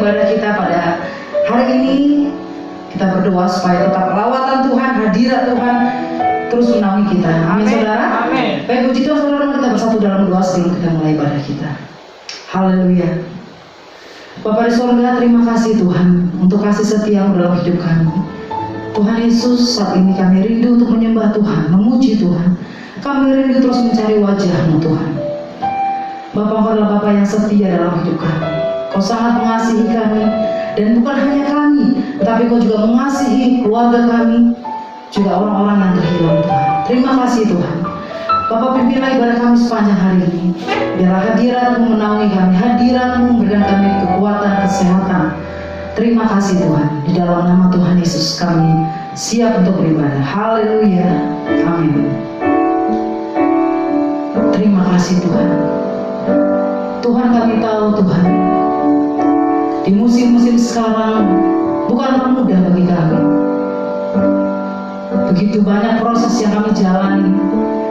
ibadah kita pada hari ini. Kita berdoa supaya tetap lawatan Tuhan, hadirat Tuhan terus menaungi kita. Amin, saudara. Amin. Baik, puji Tuhan, saudara, kita bersatu dalam doa sebelum kita mulai ibadah kita. Haleluya. Bapa di sorga, terima kasih Tuhan untuk kasih setiamu dalam hidup kami. Tuhan Yesus, saat ini kami rindu untuk menyembah Tuhan, memuji Tuhan. Kami rindu terus mencari wajah-Mu Tuhan. Bapa, Engkau adalah Bapa yang setia dalam hidup kami. Kau sangat mengasihi kami, dan bukan hanya kami, tetapi Kau juga mengasihi keluarga kami, juga orang-orang yang terhilang Tuhan. Terima kasih Tuhan. Bapa, pimpinlah ibadah kami sepanjang hari ini. Biarlah hadirat-Mu menaungi kami, hadirat-Mu memberikan kami kekuatan, kesehatan. Terima kasih Tuhan. Di dalam nama Tuhan Yesus kami siap untuk beribadah. Haleluya. Amin. Terima kasih Tuhan. Tuhan, kami tahu Tuhan, di musim-musim sekarang bukanlah mudah bagi kami. Begitu banyak proses yang kami jalani.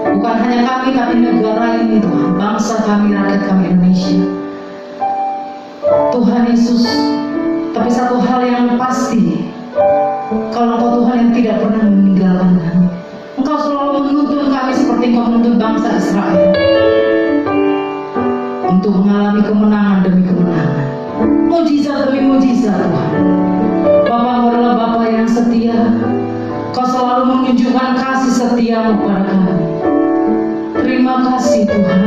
Bukan hanya kami, tapi negara ini Tuhan, bangsa kami, rakyat kami Indonesia. Tuhan Yesus, tapi satu hal yang pasti, kalau Engkau Tuhan yang tidak pernah meninggalkan kami. Engkau selalu menuntun kami seperti Engkau menuntun bangsa Israel untuk mengalami kemenangan demi kemenangan, mujizat demi mujizat Tuhan. Bapa, Engkau adalah Bapa yang setia. Kau selalu menunjukkan kasih setiamu kepada kami. Terima kasih Tuhan.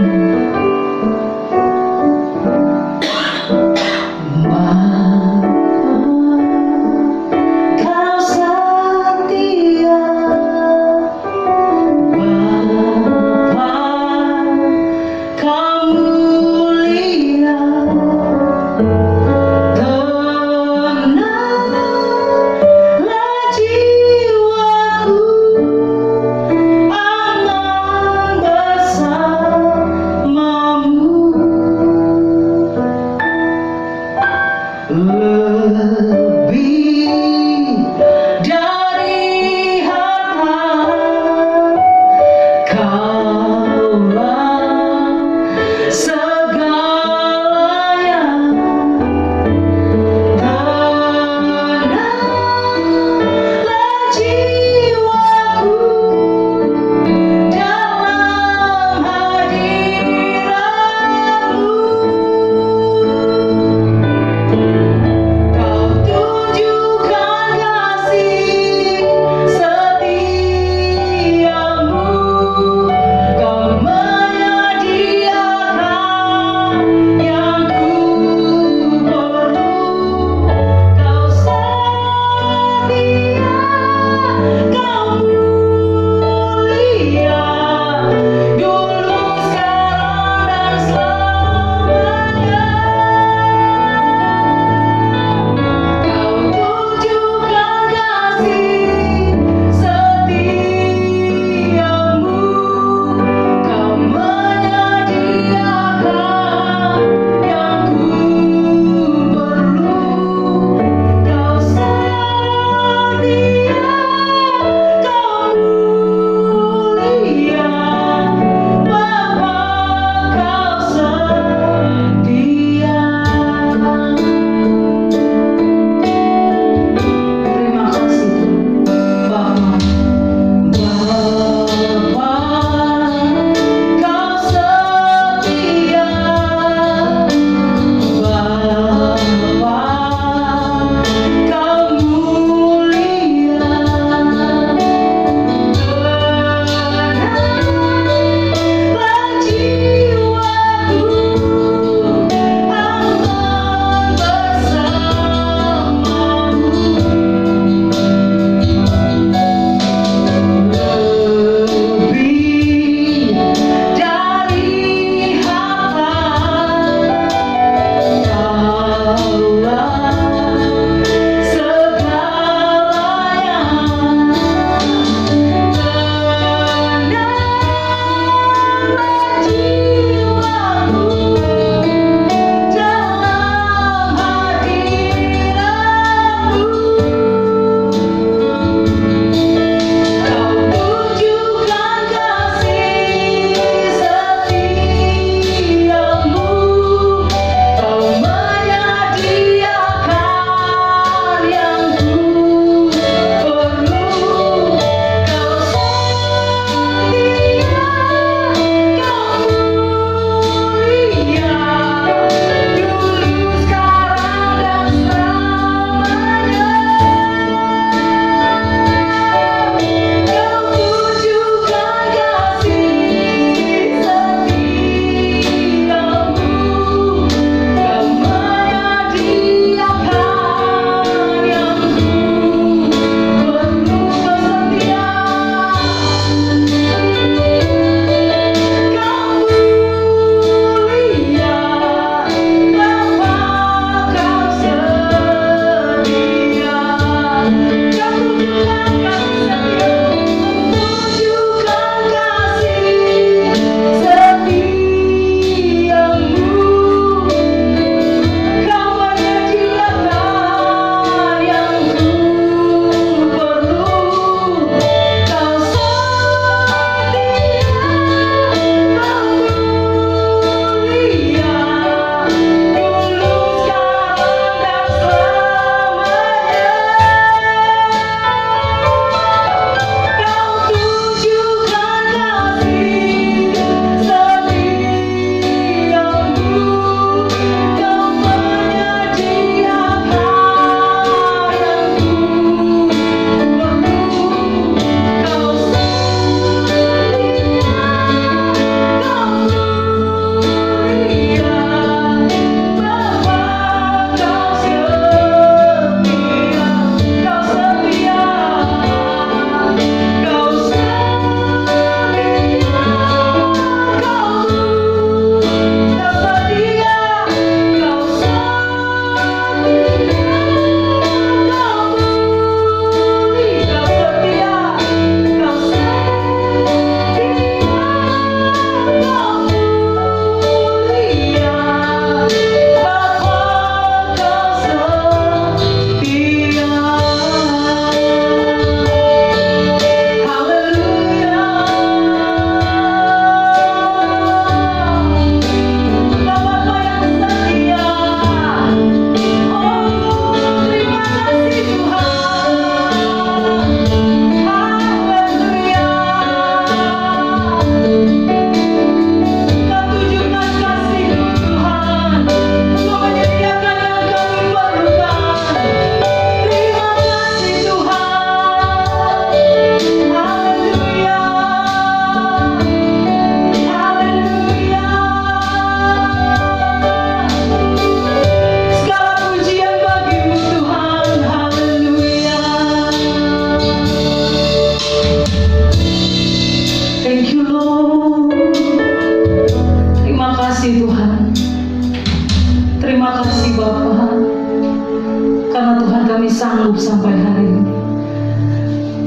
sanggup sampai hari ini.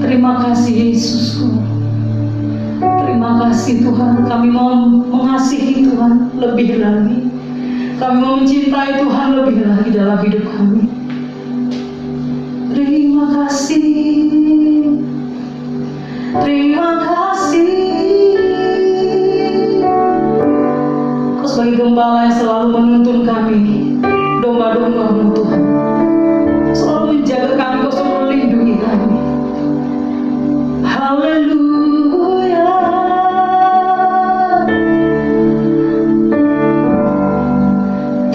Terima kasih Yesusku. Terima kasih Tuhan. Kami mau mengasihi Tuhan lebih lagi. Kami mau mencintai Tuhan lebih lagi dalam hidup kami. Terima kasih. Terima kasih. Kau sebagai gembala yang selalu menuntun kami, domba-domba-Mu Tuhan, selalu menjaga kami, Kau selalu melindungi kami. Haleluya.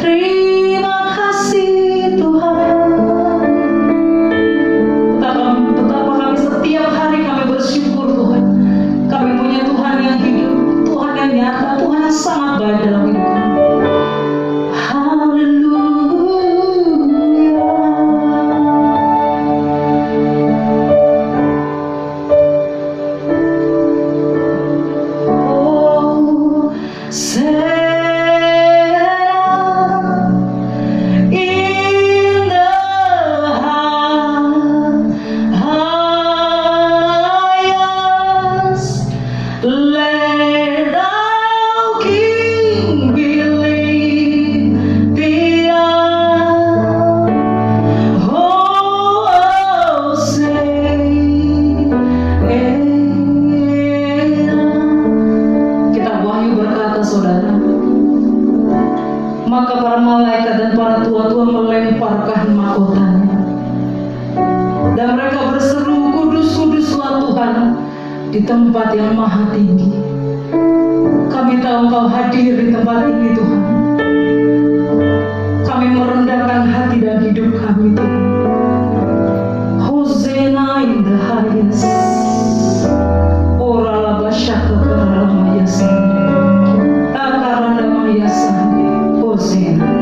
Terima kasih Tuhan. Betapa kami setiap hari kami bersyukur Tuhan. Kami punya Tuhan yang hidup, Tuhan yang nyata, Tuhan yang sangat baik dalam hidup kami. Maka para malaikat dan para tua-tua melemparkan mahkotanya, dan mereka berseru, kudus, kuduslah Tuhan di tempat yang maha tinggi. Kami tahu Engkau hadir di tempat ini Tuhan. Kami merendahkan hati dan hidup kami Tuhan. Hosana in the highest. Ora labashaka karama yasa. Akarana mayasa. Hosana.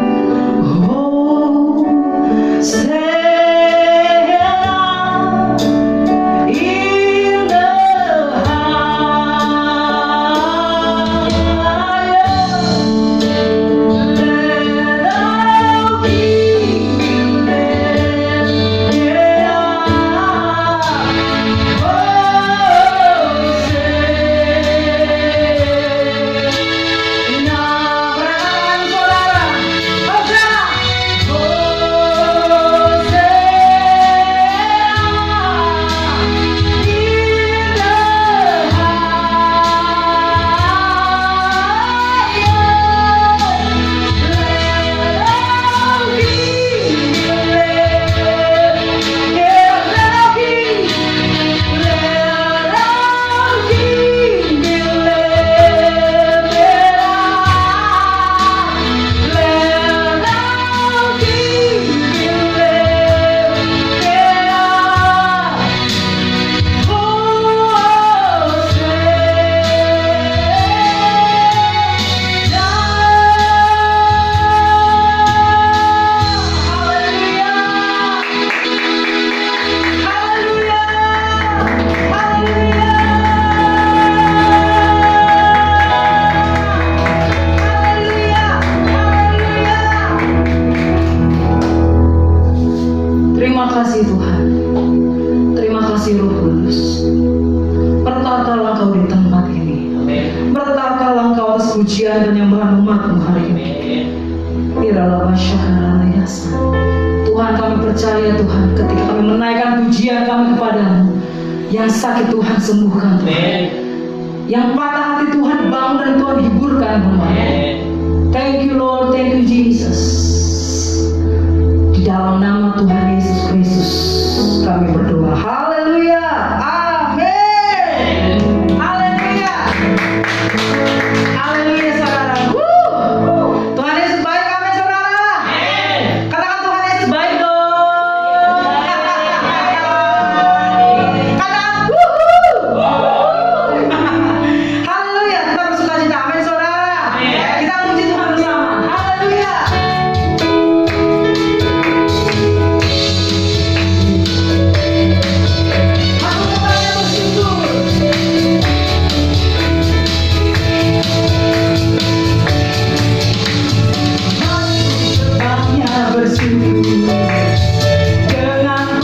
Terima kasih Tuhan. Terima kasih Roh Kudus. Bertatalah Engkau di tempat ini. Bertatalah Engkau atas pujian dan nyembahan umat-Mu hari ini. Tuhan, kami percaya Tuhan, ketika kami menaikkan pujian kami kepadamu, yang sakit Tuhan sembuhkan Tuhan. Yang patah hati Tuhan bangun dan Tuhan hiburkan kembali. Thank you Lord, thank you Jesus. Di dalam nama Tuhan Yesus Kristus kami berdoa. Haleluya. Amin. Haleluya. Haleluya saudara. Tuhan Yesus baik, amin saudara. Katakan Tuhan Yesus baik dong. Katakan haleluya. Kita bersukacita, amin saudara. Kita puji Tuhan bersama. Haleluya. Bersyukur dengan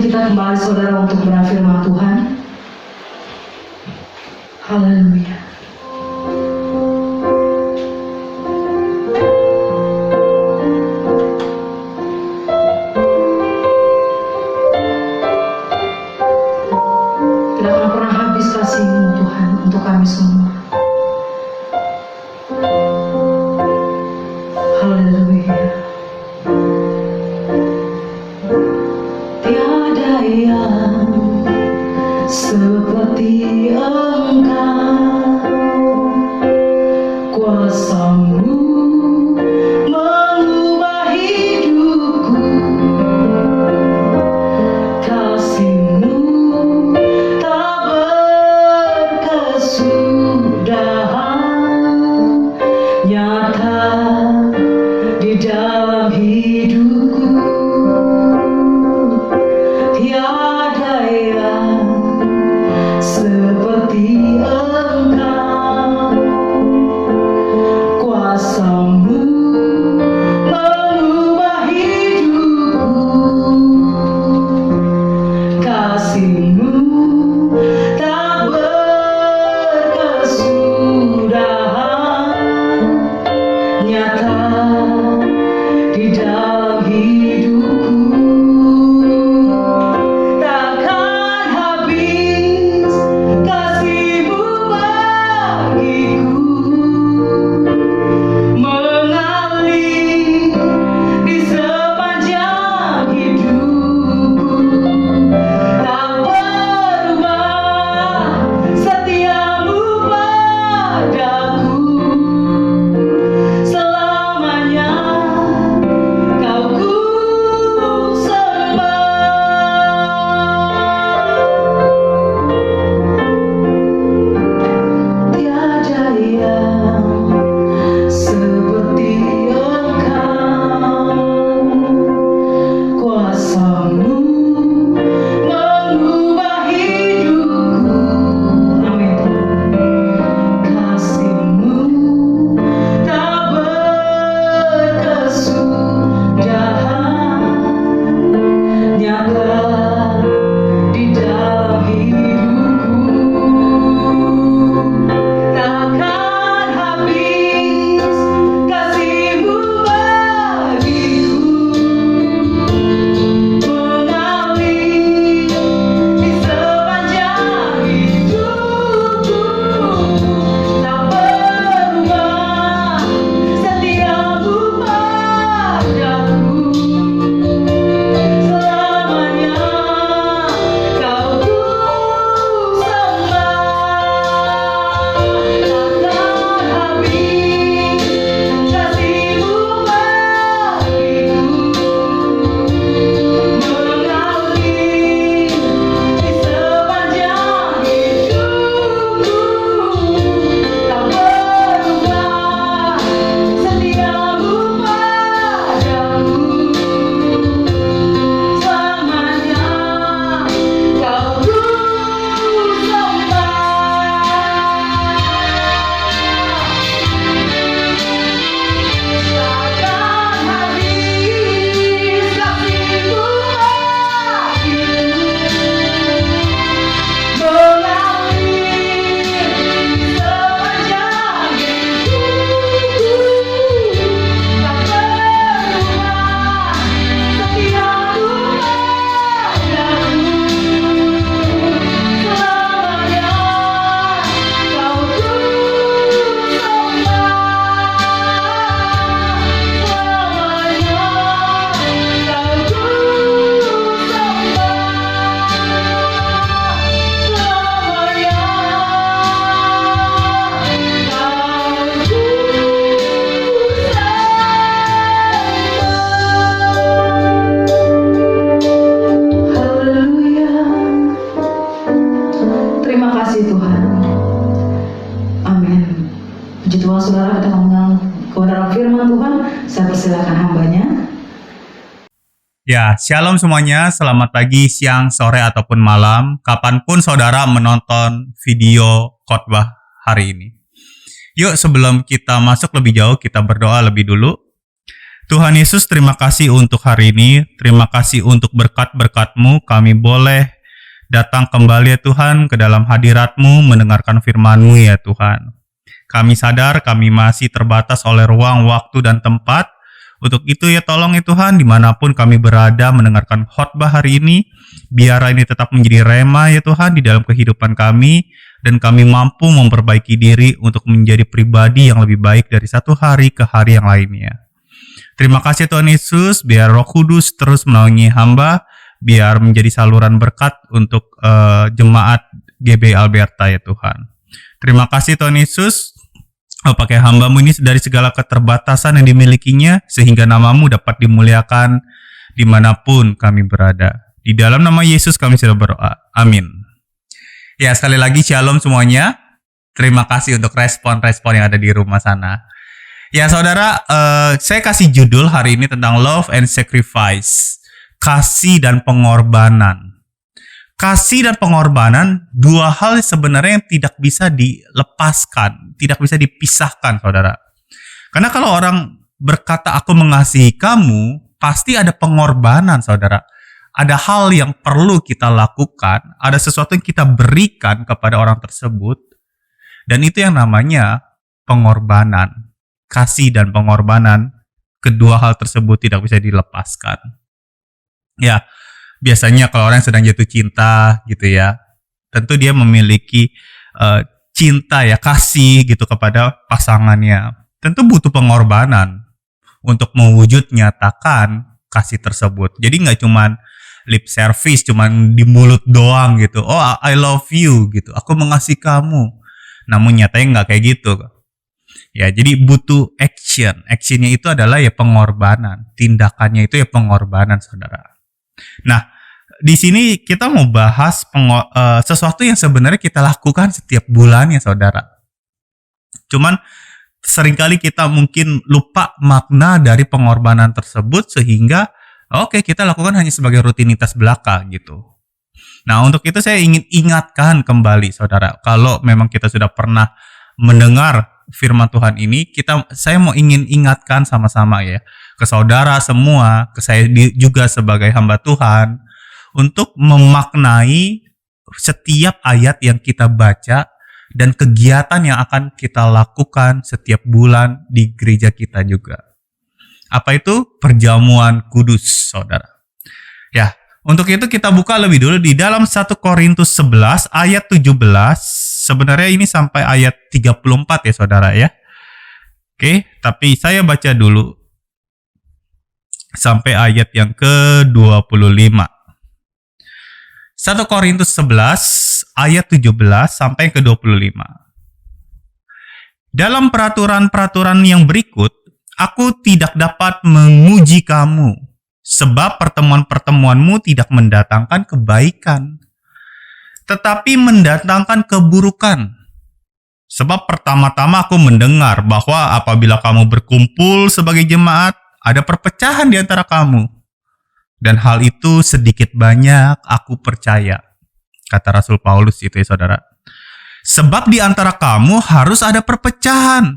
kita kembali saudara untuk berfirman Tuhan. Haleluya. Tidak akan pernah habis kasih-Mu Tuhan untuk kami semua. Haleluya. Tiada yang seperti Engkau, kuasa-Mu mengubah hidupku, kasih-Mu tak berkesudahan, nyata di dalam hidupku. Tiada yang seperti Engkau, kuasa-Mu mengubah hidupku, kasih-Mu tak berkesudahan, nyata di dalam hidupku. Takkan habis kasih-Mu bagiku, mengalir di sepanjang hidupku. Tak berubah setia-Mu padaku, selamanya Kau ku sembah. Tiada yang seperti Engkau, kuasa-Mu mengubah hidupku. Amin. Kasih-Mu tak berkesudahan, nyata di dalam hidupku. Takkan habis kasih-Mu bagiku, mengalir di sepanjang hidupku. Tak berubah setia-Mu padaku, selamanya Kau ku sembah. Takkan habis kasih-Mu bagiku, mengalir di sepanjang hidupku. Tak berubah setia-Mu padaku, selamanya Kau ku sembah. Takkan habis kasih-Mu bagiku, mengalir di sepanjang hidupku. Tak berubah setia-Mu padaku, selamanya Kau ku sembah. Selamanya Kau ku sembah. Haleluya. Terima kasih Tuhan. Amin. Puji Tuhan saudara, kita mengenal kebenaran firman Tuhan. Saya persilakan hambanya. Ya, shalom semuanya. Selamat pagi, siang, sore, ataupun malam. Kapanpun saudara menonton video khotbah hari ini. Yuk, sebelum kita masuk lebih jauh, kita berdoa lebih dulu. Tuhan Yesus, terima kasih untuk hari ini. Terima kasih untuk berkat-berkat-Mu. Kami boleh datang kembali ya Tuhan ke dalam hadirat-Mu, mendengarkan firman-Mu ya Tuhan. Kami sadar kami masih terbatas oleh ruang, waktu, dan tempat. Untuk itu ya tolong ya Tuhan, dimanapun kami berada mendengarkan khotbah hari ini, biar ini tetap menjadi rema ya Tuhan di dalam kehidupan kami, dan kami mampu memperbaiki diri untuk menjadi pribadi yang lebih baik dari satu hari ke hari yang lainnya. Terima kasih Tuhan Yesus, biar Roh Kudus terus menaungi hamba, biar menjadi saluran berkat untuk jemaat GBI Alberta ya Tuhan. Terima kasih Tuhan Yesus, pakai hamba-Mu ini dari segala keterbatasan yang dimilikinya, sehingga nama-Mu dapat dimuliakan dimanapun kami berada. Di dalam nama Yesus kami sudah berdoa. Amin. Ya, sekali lagi shalom semuanya. Terima kasih untuk respon-respon yang ada di rumah sana. Ya saudara, saya kasih judul hari ini tentang love and sacrifice, kasih dan pengorbanan. Kasih dan pengorbanan, dua hal sebenarnya yang tidak bisa dilepaskan, tidak bisa dipisahkan saudara. Karena kalau orang berkata aku mengasihi kamu, pasti ada pengorbanan saudara. Ada hal yang perlu kita lakukan, ada sesuatu yang kita berikan kepada orang tersebut, dan itu yang namanya pengorbanan. Kasih dan pengorbanan, kedua hal tersebut tidak bisa dilepaskan. Ya, biasanya kalau orang yang sedang jatuh cinta gitu ya, tentu dia memiliki cinta ya, kasih gitu kepada pasangannya. Tentu butuh pengorbanan untuk mewujud nyatakan kasih tersebut. Jadi nggak cuman lip service, cuman di mulut doang gitu. Oh, I love you gitu. Aku mengasihi kamu. Namun nyatanya nggak kayak gitu. Ya, jadi butuh action. Actionnya itu adalah ya pengorbanan. Tindakannya itu ya pengorbanan, saudara. Nah, di sini kita mau bahas sesuatu yang sebenarnya kita lakukan setiap bulannya, saudara. Cuman seringkali kita mungkin lupa makna dari pengorbanan tersebut sehingga oke, kita lakukan hanya sebagai rutinitas belaka gitu. Nah, untuk itu saya ingin ingatkan kembali, saudara. Kalau memang kita sudah pernah mendengar firman Tuhan ini, saya mau ingin ingatkan sama-sama ya, ke saudara semua, ke saya juga sebagai hamba Tuhan, untuk memaknai setiap ayat yang kita baca dan kegiatan yang akan kita lakukan setiap bulan di gereja kita juga. Apa itu? Perjamuan kudus, saudara. Ya, untuk itu kita buka lebih dulu di dalam 1 Korintus 11 ayat 17. Sebenarnya ini sampai ayat 34 ya saudara ya. Oke, tapi saya baca dulu sampai ayat yang ke-25. 1 Korintus 11 ayat 17 sampai ke-25. Dalam peraturan-peraturan yang berikut, aku tidak dapat memuji kamu, sebab pertemuan-pertemuanmu tidak mendatangkan kebaikan, tetapi mendatangkan keburukan. Sebab pertama-tama aku mendengar bahwa apabila kamu berkumpul sebagai jemaat, ada perpecahan di antara kamu. Dan hal itu sedikit banyak aku percaya. Kata Rasul Paulus itu ya saudara. Sebab di antara kamu harus ada perpecahan.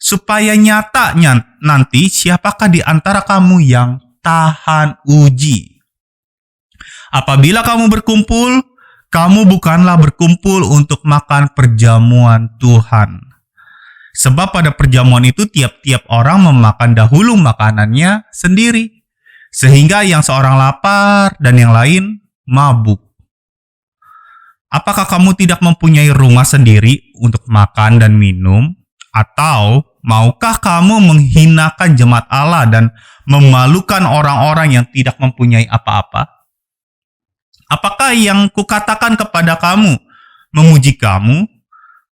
Supaya nyata nanti siapakah di antara kamu yang tahan uji. Apabila kamu berkumpul, kamu bukanlah berkumpul untuk makan perjamuan Tuhan. Sebab pada perjamuan itu tiap-tiap orang memakan dahulu makanannya sendiri. Sehingga yang seorang lapar dan yang lain mabuk. Apakah kamu tidak mempunyai rumah sendiri untuk makan dan minum? Atau maukah kamu menghinakan jemaat Allah dan memalukan orang-orang yang tidak mempunyai apa-apa? Apakah yang kukatakan kepada kamu memuji kamu?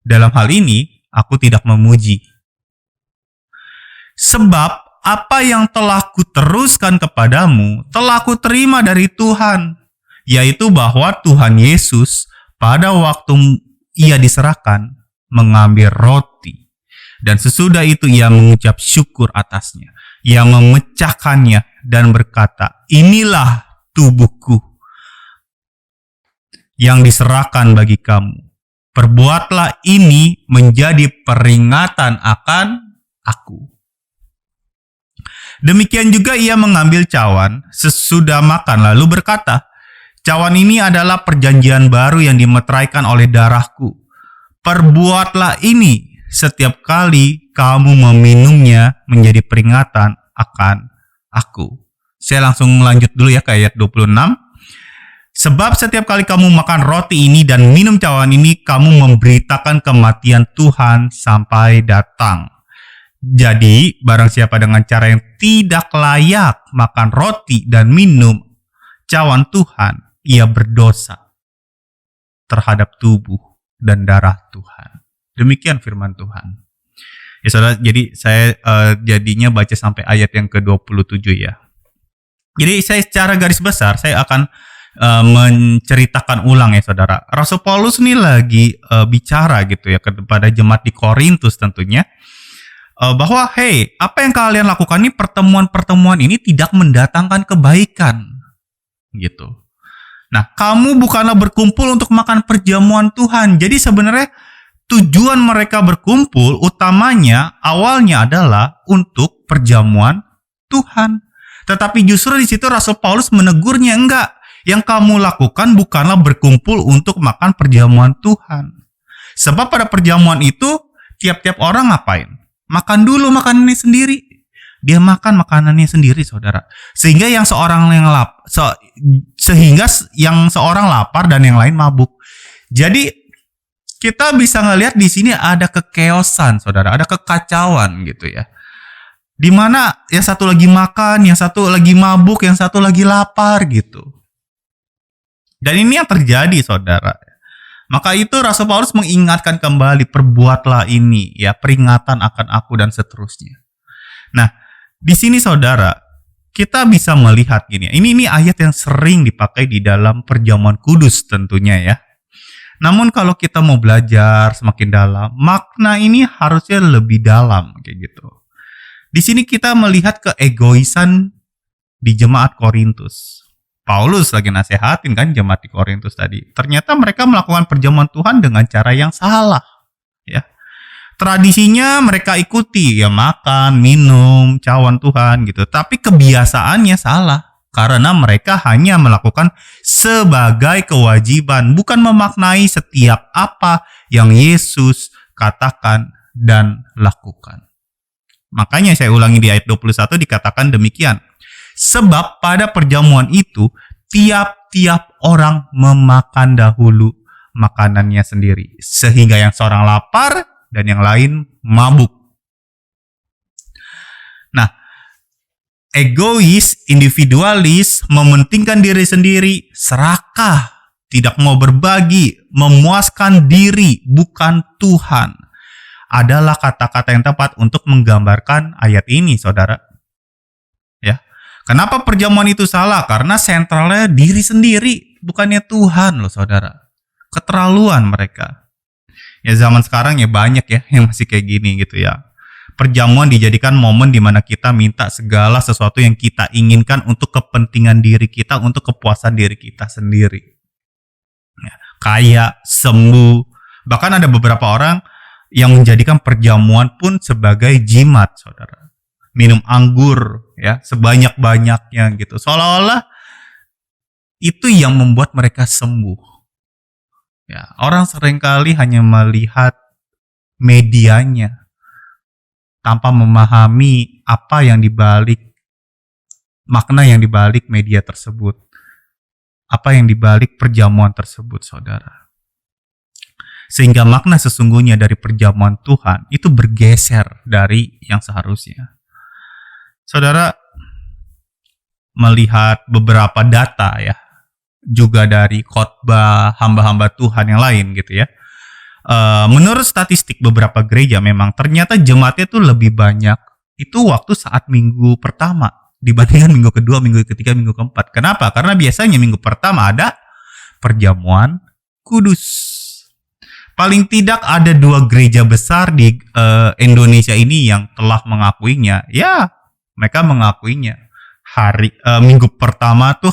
Dalam hal ini, aku tidak memuji. Sebab apa yang telah kuteruskan kepadamu, telah kuterima dari Tuhan, yaitu bahwa Tuhan Yesus pada waktu ia diserahkan, mengambil roti, dan sesudah itu ia mengucap syukur atasnya. Ia memecahkannya dan berkata, inilah tubuhku yang diserahkan bagi kamu. Perbuatlah ini menjadi peringatan akan aku. Demikian juga ia mengambil cawan sesudah makan lalu berkata, "Cawan ini adalah perjanjian baru yang dimeteraikan oleh darahku. Perbuatlah ini setiap kali kamu meminumnya menjadi peringatan akan aku." Saya langsung lanjut dulu ya ke ayat 26. "Sebab setiap kali kamu makan roti ini dan minum cawan ini, kamu memberitakan kematian Tuhan sampai datang. Jadi, barang siapa dengan cara yang tidak layak makan roti dan minum cawan Tuhan, ia berdosa terhadap tubuh dan darah Tuhan." Demikian firman Tuhan. Ya saudara, jadi saya jadinya baca sampai ayat yang ke-27 ya. Jadi saya secara garis besar, saya akan menceritakan ulang ya saudara. Rasul Paulus ini lagi bicara gitu ya kepada jemaat di Korintus tentunya. Bahwa apa yang kalian lakukan ini, pertemuan-pertemuan ini tidak mendatangkan kebaikan gitu. Nah, kamu bukanlah berkumpul untuk makan perjamuan Tuhan. Jadi sebenarnya tujuan mereka berkumpul utamanya awalnya adalah untuk perjamuan Tuhan. Tetapi justru di situ Rasul Paulus menegurnya, enggak. Yang kamu lakukan bukanlah berkumpul untuk makan perjamuan Tuhan. Sebab pada perjamuan itu tiap-tiap orang ngapain? Makan dulu makanannya sendiri. Dia makan makanannya sendiri, saudara. Sehingga yang seorang lapar dan yang lain mabuk. Jadi kita bisa ngelihat di sini ada kekeosan, saudara. Ada kekacauan gitu ya. Di mana yang satu lagi makan, yang satu lagi mabuk, yang satu lagi lapar gitu. Dan ini yang terjadi, saudara. Maka itu Rasul Paulus mengingatkan kembali, perbuatlah ini, ya, peringatan akan aku dan seterusnya. Nah, di sini saudara, kita bisa melihat gini. Ini ayat yang sering dipakai di dalam perjamuan kudus tentunya ya. Namun kalau kita mau belajar semakin dalam, makna ini harusnya lebih dalam kayak gitu. Di sini kita melihat keegoisan di jemaat Korintus. Paulus lagi nasehatin kan jemaat di Korintus tadi. Ternyata mereka melakukan perjamuan Tuhan dengan cara yang salah. Ya, tradisinya mereka ikuti, ya makan, minum, cawan Tuhan gitu. Tapi kebiasaannya salah. Karena mereka hanya melakukan sebagai kewajiban. Bukan memaknai setiap apa yang Yesus katakan dan lakukan. Makanya saya ulangi di ayat 21 dikatakan demikian. Sebab pada perjamuan itu, tiap-tiap orang memakan dahulu makanannya sendiri. Sehingga yang seorang lapar dan yang lain mabuk. Nah, egois, individualis, mementingkan diri sendiri, serakah, tidak mau berbagi, memuaskan diri, bukan Tuhan, adalah kata-kata yang tepat untuk menggambarkan ayat ini, saudara. Ya. Kenapa perjamuan itu salah? Karena sentralnya diri sendiri, bukannya Tuhan loh saudara. Keterlaluan mereka. Ya zaman sekarang ya banyak ya yang masih kayak gini gitu ya. Perjamuan dijadikan momen di mana kita minta segala sesuatu yang kita inginkan untuk kepentingan diri kita, untuk kepuasan diri kita sendiri. Ya, kaya, sembuh. Bahkan ada beberapa orang yang menjadikan perjamuan pun sebagai jimat, saudara. Minum anggur ya sebanyak-banyaknya gitu. Seolah-olah itu yang membuat mereka sembuh. Ya, orang seringkali hanya melihat medianya tanpa memahami apa yang dibalik makna yang dibalik media tersebut. Apa yang dibalik perjamuan tersebut, saudara. Sehingga makna sesungguhnya dari perjamuan Tuhan itu bergeser dari yang seharusnya. Saudara melihat beberapa data ya, juga dari khotbah hamba-hamba Tuhan yang lain gitu ya. Menurut statistik beberapa gereja memang ternyata jemaatnya tuh lebih banyak itu waktu saat minggu pertama dibandingkan minggu kedua, minggu ketiga, minggu keempat. Kenapa? Karena biasanya minggu pertama ada perjamuan kudus. Paling tidak ada 2 gereja besar di Indonesia ini yang telah mengakuinya. Ya, mereka mengakuinya. Minggu pertama tuh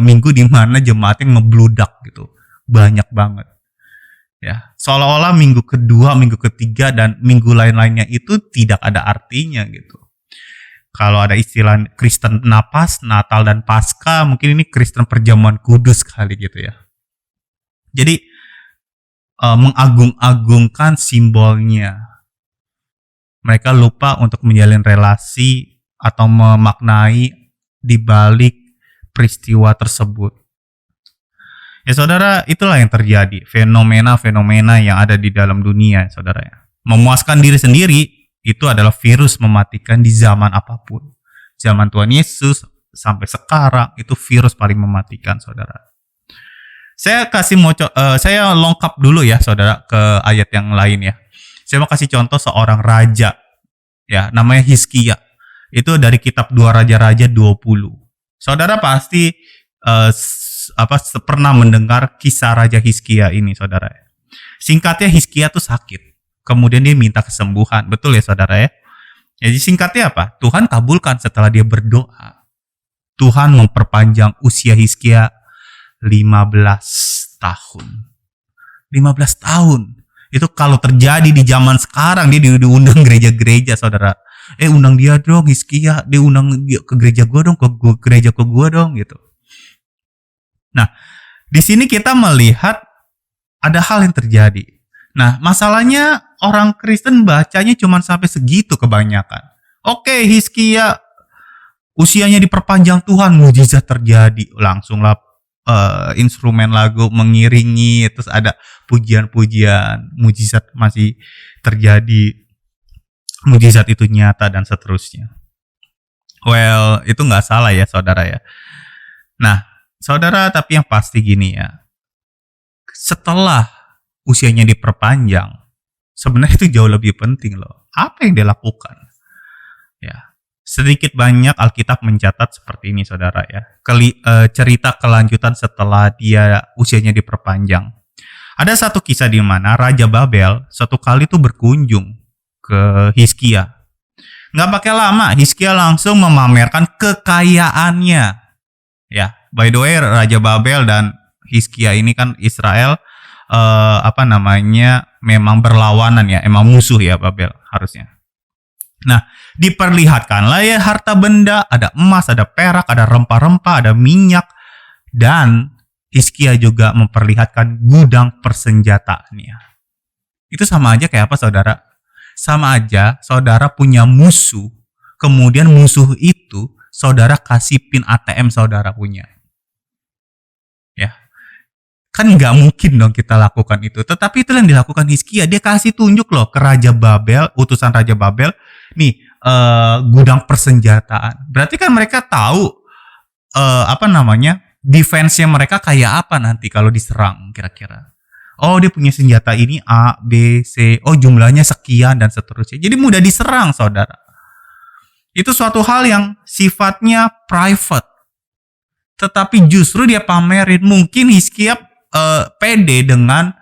minggu di mana jemaatnya ngebludak gitu. Banyak banget. Ya, seolah-olah minggu kedua, minggu ketiga dan minggu lain-lainnya itu tidak ada artinya gitu. Kalau ada istilah Kristen napas, Natal dan Paskah, mungkin ini Kristen perjamuan kudus kali gitu ya. Jadi mengagung-agungkan simbolnya. Mereka lupa untuk menjalin relasi atau memaknai di balik peristiwa tersebut. Ya saudara, itulah yang terjadi. Fenomena-fenomena yang ada di dalam dunia, saudara ya. Memuaskan diri sendiri, itu adalah virus mematikan di zaman apapun. Zaman Tuhan Yesus sampai sekarang, itu virus paling mematikan, saudara. Saya lengkap dulu ya, saudara, ke ayat yang lain ya. Saya mau kasih contoh seorang raja, ya, namanya Hizkia. Itu dari kitab 2 Raja-Raja 20. Saudara pasti pernah mendengar kisah Raja Hizkia ini, saudara. Singkatnya, Hizkia tuh sakit. Kemudian dia minta kesembuhan. Betul ya, saudara ya? Jadi singkatnya apa? Tuhan kabulkan setelah dia berdoa. Tuhan memperpanjang usia Hizkia 15 tahun. 15 tahun. Itu kalau terjadi di zaman sekarang, dia diundang gereja-gereja, saudara. Undang dia dong, Hizkia. Dia undang dia ke gereja gue dong, ke gereja ke gue dong, gitu. Nah, di sini kita melihat ada hal yang terjadi. Nah, masalahnya orang Kristen bacanya cuma sampai segitu kebanyakan. Oke, Hizkia usianya diperpanjang Tuhan, mujizat terjadi. Langsunglah instrumen lagu mengiringi, terus ada pujian-pujian, mujizat masih terjadi, mujizat itu nyata dan seterusnya. Well, itu nggak salah ya, saudara ya. Nah, saudara, tapi yang pasti gini ya, setelah usianya diperpanjang, sebenarnya itu jauh lebih penting loh. Apa yang dia lakukan? Ya, sedikit banyak Alkitab mencatat seperti ini, saudara ya. Cerita kelanjutan setelah dia usianya diperpanjang. Ada satu kisah di mana Raja Babel suatu kali tuh berkunjung ke Hizkia. Nggak pakai lama, Hizkia langsung memamerkan kekayaannya. Ya, by the way, Raja Babel dan Hizkia ini kan Israel memang berlawanan ya, emang musuh ya Babel harusnya. Nah, diperlihatkanlah ya harta benda, ada emas, ada perak, ada rempah-rempah, ada minyak, dan Hizkia juga memperlihatkan gudang persenjataannya. Itu sama aja kayak apa, saudara? Sama aja saudara punya musuh, kemudian musuh itu saudara kasih pin ATM saudara punya. Ya, kan nggak mungkin dong kita lakukan itu. Tetapi itu yang dilakukan Hizkia. Dia kasih tunjuk loh ke Raja Babel, utusan Raja Babel. Nih, gudang persenjataan. Berarti kan mereka tahu defense-nya mereka kayak apa nanti kalau diserang kira-kira. Oh, dia punya senjata ini A, B, C. Oh, jumlahnya sekian dan seterusnya. Jadi mudah diserang, saudara. Itu suatu hal yang sifatnya private. Tetapi justru dia pamerin. Mungkin Hizkia pede dengan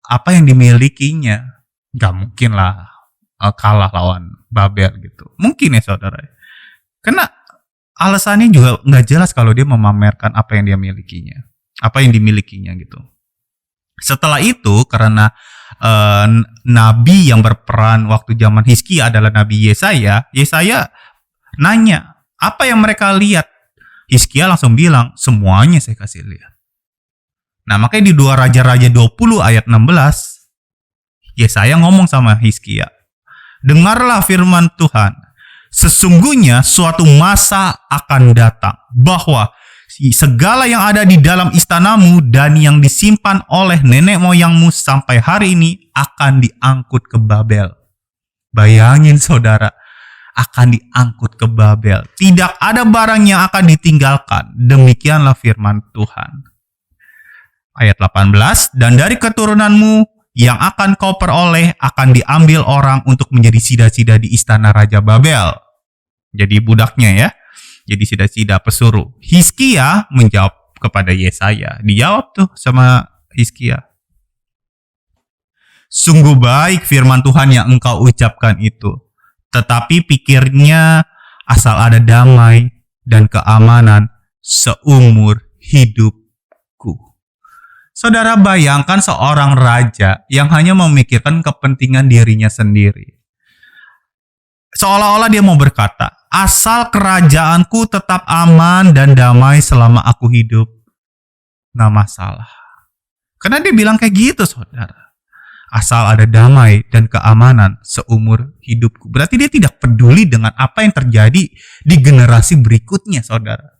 apa yang dimilikinya. Gak mungkin lah kalah lawan Babel gitu. Mungkin ya, saudara. Karena alasannya juga gak jelas kalau dia memamerkan apa yang dia milikinya. Apa yang dimilikinya gitu. Setelah itu, karena nabi yang berperan waktu zaman Hizkia adalah Nabi Yesaya nanya, apa yang mereka lihat? Hizkia langsung bilang, semuanya saya kasih lihat. Nah, makanya di 2 Raja-Raja 20 ayat 16, Yesaya ngomong sama Hizkia, dengarlah firman Tuhan, sesungguhnya suatu masa akan datang, bahwa segala yang ada di dalam istanamu dan yang disimpan oleh nenek moyangmu sampai hari ini akan diangkut ke Babel. Bayangin, saudara, akan diangkut ke Babel. Tidak ada barang yang akan ditinggalkan. Demikianlah firman Tuhan. Ayat 18, dan dari keturunanmu yang akan kau peroleh akan diambil orang untuk menjadi sida-sida di istana Raja Babel. Jadi budaknya ya. Jadi sida-sida pesuruh. Hizkia menjawab kepada Yesaya. Dijawab tuh sama Hizkia. Sungguh baik firman Tuhan yang engkau ucapkan itu. Tetapi pikirnya asal ada damai dan keamanan seumur hidupku. Saudara, bayangkan seorang raja yang hanya memikirkan kepentingan dirinya sendiri. Seolah-olah dia mau berkata, asal kerajaanku tetap aman dan damai selama aku hidup, nggak masalah. Karena dia bilang kayak gitu, saudara. Asal ada damai dan keamanan seumur hidupku. Berarti dia tidak peduli dengan apa yang terjadi di generasi berikutnya, saudara.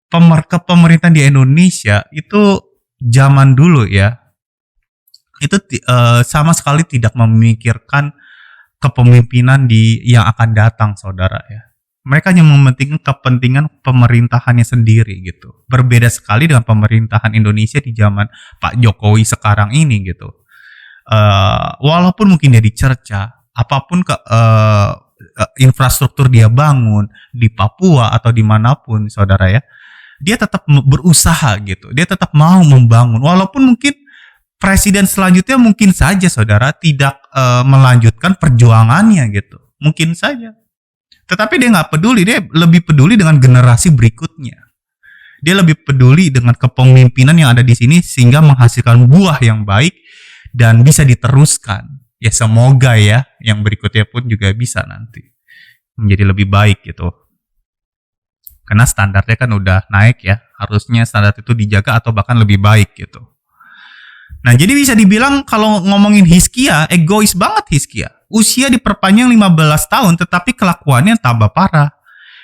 Pemerintahan di Indonesia itu zaman dulu ya, itu sama sekali tidak memikirkan kepemimpinan yang akan datang, saudara ya. Mereka hanya mementingkan kepentingan pemerintahannya sendiri gitu. Berbeda sekali dengan pemerintahan Indonesia di zaman Pak Jokowi sekarang ini gitu. Walaupun mungkin dia dicerca, apapun infrastruktur dia bangun di Papua atau dimanapun, saudara ya, dia tetap berusaha gitu. Dia tetap mau membangun, walaupun mungkin presiden selanjutnya mungkin saja, saudara, tidak melanjutkan perjuangannya gitu. Mungkin saja. Tetapi dia nggak peduli. Dia lebih peduli dengan generasi berikutnya. Dia lebih peduli dengan kepemimpinan yang ada di sini sehingga menghasilkan buah yang baik dan bisa diteruskan. Ya semoga ya yang berikutnya pun juga bisa nanti menjadi lebih baik gitu. Karena standarnya kan udah naik ya. Harusnya standar itu dijaga atau bahkan lebih baik gitu. Nah, jadi bisa dibilang kalau ngomongin Hizkia, egois banget Hizkia. Usia diperpanjang 15 tahun tetapi kelakuannya tambah parah.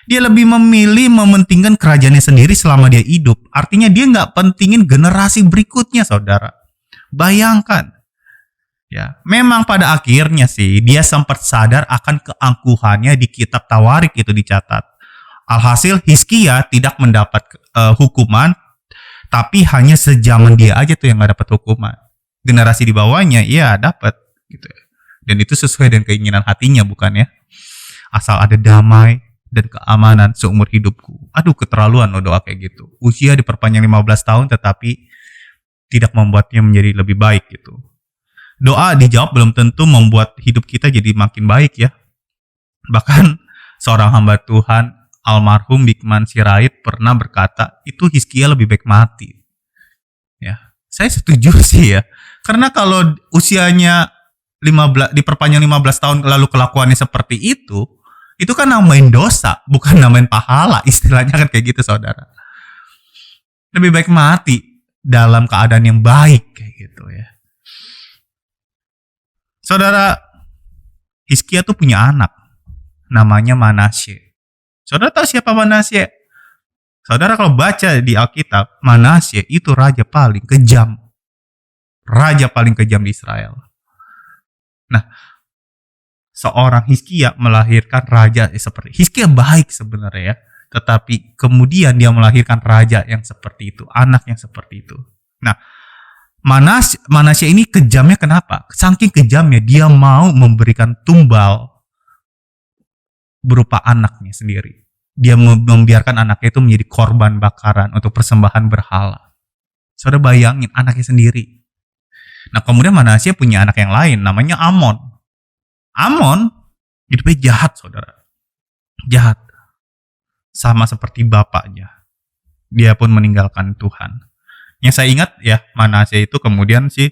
Dia lebih memilih mementingkan kerajaannya sendiri selama dia hidup. Artinya dia nggak pentingin generasi berikutnya, saudara. Bayangkan. Ya, memang pada akhirnya sih dia sempat sadar akan keangkuhannya di kitab Tawarik itu dicatat. Alhasil Hizkia tidak mendapat hukuman, tapi hanya sejaman dia aja tuh yang nggak dapat hukuman. Generasi di bawahnya ya dapat gitu. Dan itu sesuai dengan keinginan hatinya, bukan ya? Asal ada damai dan keamanan seumur hidupku. Aduh, keterlaluan loh doa kayak gitu. Usia diperpanjang 15 tahun tetapi tidak membuatnya menjadi lebih baik gitu. Doa dijawab belum tentu membuat hidup kita jadi makin baik ya. Bahkan seorang hamba Tuhan almarhum Bikman Sirait pernah berkata, itu Hizkia lebih baik mati. Ya, saya setuju sih ya. Karena kalau usianya diperpanjang 15 tahun lalu kelakuannya seperti itu kan nambahin dosa, bukan nambahin pahala. Istilahnya kan kayak gitu, saudara. Lebih baik mati dalam keadaan yang baik kayak gitu ya. Saudara, Hizkia tuh punya anak namanya Manasye. Saudara tahu siapa Manasye? Saudara kalau baca di Alkitab, Manasye itu raja paling kejam. Raja paling kejam di Israel. Nah, seorang Hizkia melahirkan raja seperti Hizkia baik sebenarnya ya, tetapi kemudian dia melahirkan raja yang seperti itu, anak yang seperti itu. Nah, Manasye ini kejamnya kenapa? Saking kejamnya dia mau memberikan tumbal berupa anaknya sendiri. Dia membiarkan anaknya itu menjadi korban bakaran untuk persembahan berhala. Saudara bayangin anaknya sendiri. Nah, kemudian Manasye punya anak yang lain namanya Amon. Amon hidupnya jahat, saudara. Jahat. Sama seperti bapaknya. Dia pun meninggalkan Tuhan. Yang saya ingat ya, Manasye itu kemudian sih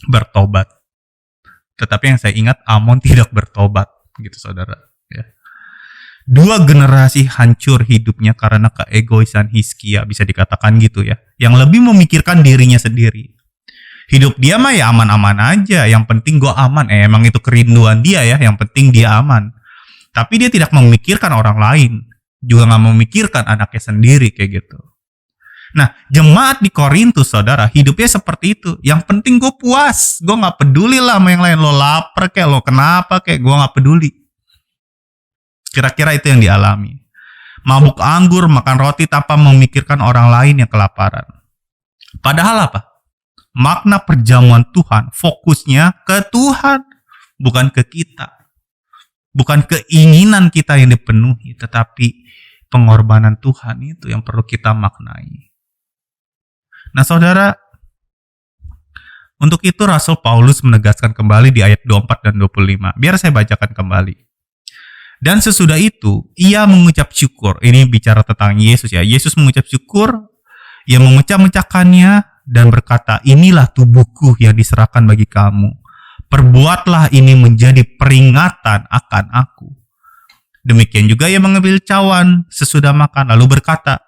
bertobat. Tetapi yang saya ingat Amon tidak bertobat gitu, saudara. Ya. Dua generasi hancur hidupnya karena keegoisan Hizkia, bisa dikatakan gitu ya. Yang lebih memikirkan dirinya sendiri. Hidup dia mah ya aman-aman aja. Yang penting gue aman. Emang itu kerinduan dia ya. Yang penting dia aman. Tapi dia tidak memikirkan orang lain. Juga gak memikirkan anaknya sendiri kayak gitu. Nah, jemaat di Korintus, saudara, hidupnya seperti itu. Yang penting gue puas. Gue gak peduli lah sama yang lain. Lo lapar kayak, lo kenapa kayak, gue gak peduli. Kira-kira itu yang dialami. Mabuk anggur, makan roti tanpa memikirkan orang lain yang kelaparan. Padahal apa? Makna perjamuan Tuhan, fokusnya ke Tuhan, bukan ke kita. Bukan keinginan kita yang dipenuhi, tetapi pengorbanan Tuhan itu yang perlu kita maknai. Nah, saudara, untuk itu Rasul Paulus menegaskan kembali di ayat 24 dan 25. Biar saya bacakan kembali. Dan sesudah itu, ia mengucap syukur. Ini bicara tentang Yesus ya. Yesus mengucap syukur, ia memecah-mecahkannya dan berkata, inilah tubuhku yang diserahkan bagi kamu. Perbuatlah ini menjadi peringatan akan aku. Demikian juga ia mengambil cawan sesudah makan, lalu berkata,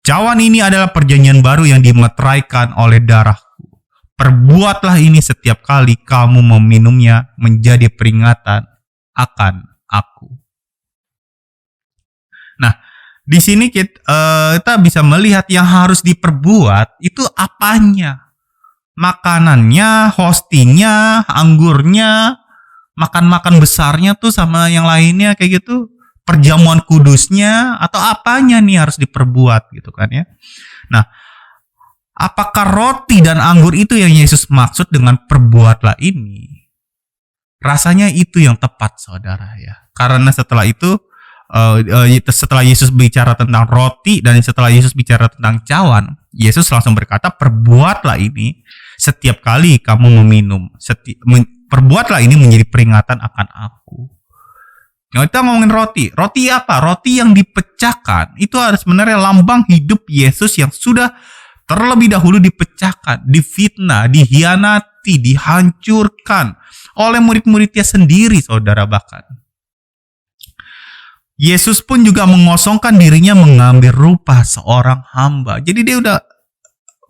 cawan ini adalah perjanjian baru yang dimeteraikan oleh darahku. Perbuatlah ini setiap kali kamu meminumnya menjadi peringatan akan aku. Nah, di sini kita bisa melihat yang harus diperbuat itu apanya. Makanannya, hostinya, anggurnya, makan-makan besarnya tuh sama yang lainnya kayak gitu. Perjamuan kudusnya atau apanya nih harus diperbuat gitu kan ya. Nah, apakah roti dan anggur itu yang Yesus maksud dengan perbuatlah ini? Rasanya itu yang tepat saudara ya. Karena setelah itu setelah Yesus bicara tentang roti dan setelah Yesus bicara tentang cawan, Yesus langsung berkata, perbuatlah ini setiap kali kamu meminum. Perbuatlah ini menjadi peringatan akan aku. Nah, kita ngomongin roti. Roti apa? Roti yang dipecahkan. Itu ada sebenarnya lambang hidup Yesus yang sudah terlebih dahulu dipecahkan, difitnah, dihianati, dihancurkan oleh murid-muridnya sendiri, saudara bahkan. Yesus pun juga mengosongkan dirinya mengambil rupa seorang hamba. Jadi dia udah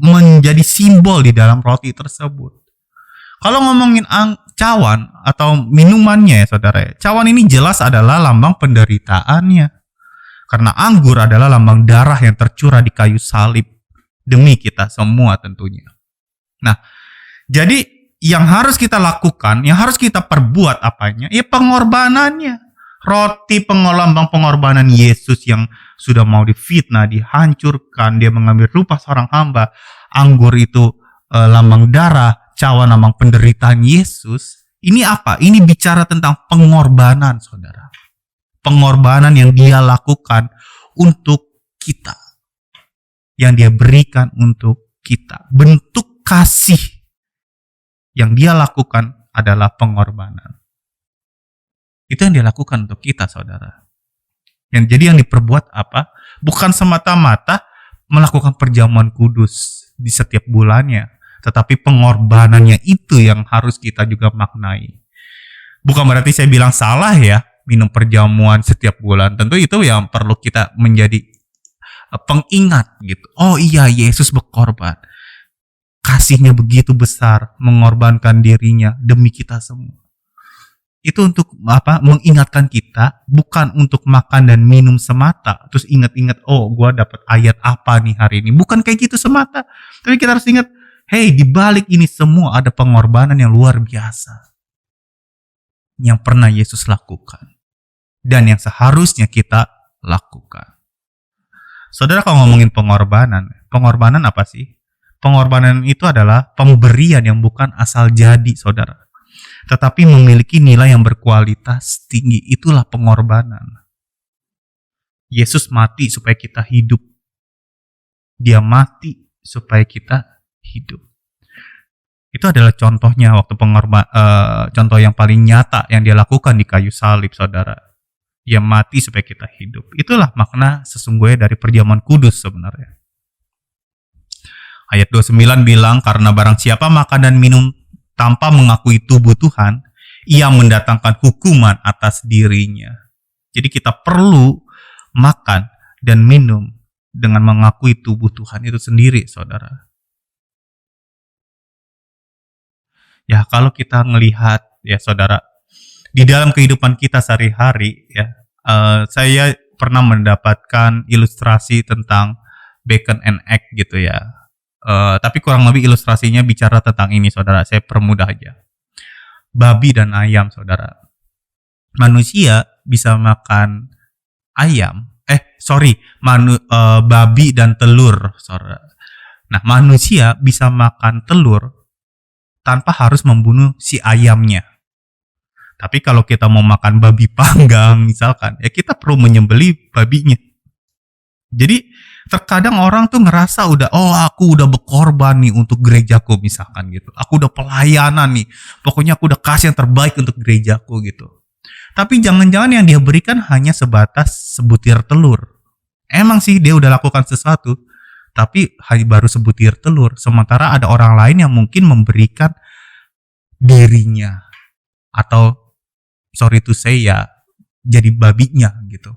menjadi simbol di dalam roti tersebut. Kalau ngomongin cawan atau minumannya ya saudara, cawan ini jelas adalah lambang penderitaannya. Karena anggur adalah lambang darah yang tercurah di kayu salib demi kita semua tentunya. Nah, jadi yang harus kita lakukan, yang harus kita perbuat apanya? Ya pengorbanannya. Roti lambang pengorbanan Yesus yang sudah mau difitnah, dihancurkan, dia mengambil rupa seorang hamba. Anggur itu lambang darah, cawan lambang penderitaan Yesus. Ini apa? Ini bicara tentang pengorbanan, saudara. Pengorbanan yang dia lakukan untuk kita. Yang dia berikan untuk kita. Bentuk kasih yang dia lakukan adalah pengorbanan. Itu yang dia lakukan untuk kita, saudara. Jadi yang diperbuat apa? Bukan semata-mata melakukan perjamuan kudus di setiap bulannya, tetapi pengorbanannya itu yang harus kita juga maknai. Bukan berarti saya bilang salah ya, minum perjamuan setiap bulan. Tentu itu yang perlu kita menjadi pengingat gitu. Oh iya, Yesus berkorban. Kasihnya begitu besar, mengorbankan dirinya demi kita semua. Itu untuk apa? Mengingatkan kita, bukan untuk makan dan minum semata. Terus ingat-ingat, oh gue dapat ayat apa nih hari ini. Bukan kayak gitu semata. Tapi kita harus ingat, hey, di balik ini semua ada pengorbanan yang luar biasa. Yang pernah Yesus lakukan. Dan yang seharusnya kita lakukan. Saudara, kalau ngomongin pengorbanan apa sih? Pengorbanan itu adalah pemberian yang bukan asal jadi, saudara. Tetapi memiliki nilai yang berkualitas tinggi. Itulah pengorbanan. Yesus mati supaya kita hidup. Dia mati supaya kita hidup. Itu adalah contohnya waktu contoh yang paling nyata yang dia lakukan di kayu salib, saudara. Dia mati supaya kita hidup. Itulah makna sesungguhnya dari perjamuan kudus sebenarnya. Ayat 29 bilang, karena barang siapa makan dan minum tanpa mengakui tubuh Tuhan, ia mendatangkan hukuman atas dirinya. Jadi kita perlu makan dan minum dengan mengakui tubuh Tuhan itu sendiri, saudara. Ya, kalau kita ngelihat, ya saudara, di dalam kehidupan kita sehari-hari, ya, saya pernah mendapatkan ilustrasi tentang bacon and egg gitu ya. Tapi kurang lebih ilustrasinya bicara tentang ini, saudara. Saya permudah aja. Babi dan ayam, saudara. Manusia bisa makan ayam. Babi dan telur, saudara. Nah, manusia bisa makan telur tanpa harus membunuh si ayamnya. Tapi kalau kita mau makan babi panggang, misalkan, ya kita perlu menyembelih babinya. Jadi terkadang orang tuh ngerasa aku udah berkorban nih untuk gerejaku misalkan gitu. Aku udah pelayanan nih. Pokoknya aku udah kasih yang terbaik untuk gerejaku gitu. Tapi jangan-jangan yang dia berikan hanya sebatas sebutir telur. Emang sih dia udah lakukan sesuatu, tapi baru sebutir telur. Sementara ada orang lain yang mungkin memberikan dirinya, atau sorry to say ya, jadi babinya gitu.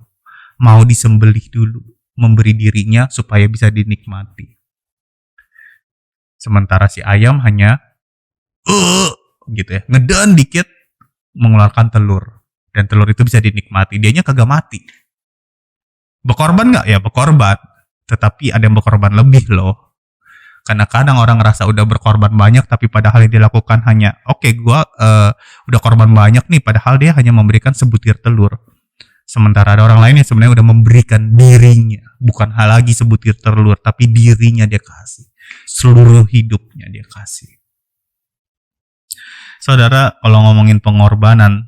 Mau disembelih dulu, memberi dirinya supaya bisa dinikmati. Sementara si ayam hanya gitu ya, ngeden dikit mengeluarkan telur, dan telur itu bisa dinikmati. Dianya kagak mati. Berkorban nggak? Ya berkorban, tetapi ada yang berkorban lebih loh. Karena kadang orang ngerasa udah berkorban banyak, tapi padahal yang dilakukan hanya gua udah korban banyak nih, padahal dia hanya memberikan sebutir telur. Sementara ada orang lain yang sebenarnya udah memberikan dirinya, bukan hal lagi sebutir telur, tapi dirinya dia kasih, seluruh hidupnya dia kasih. Saudara, kalau ngomongin pengorbanan,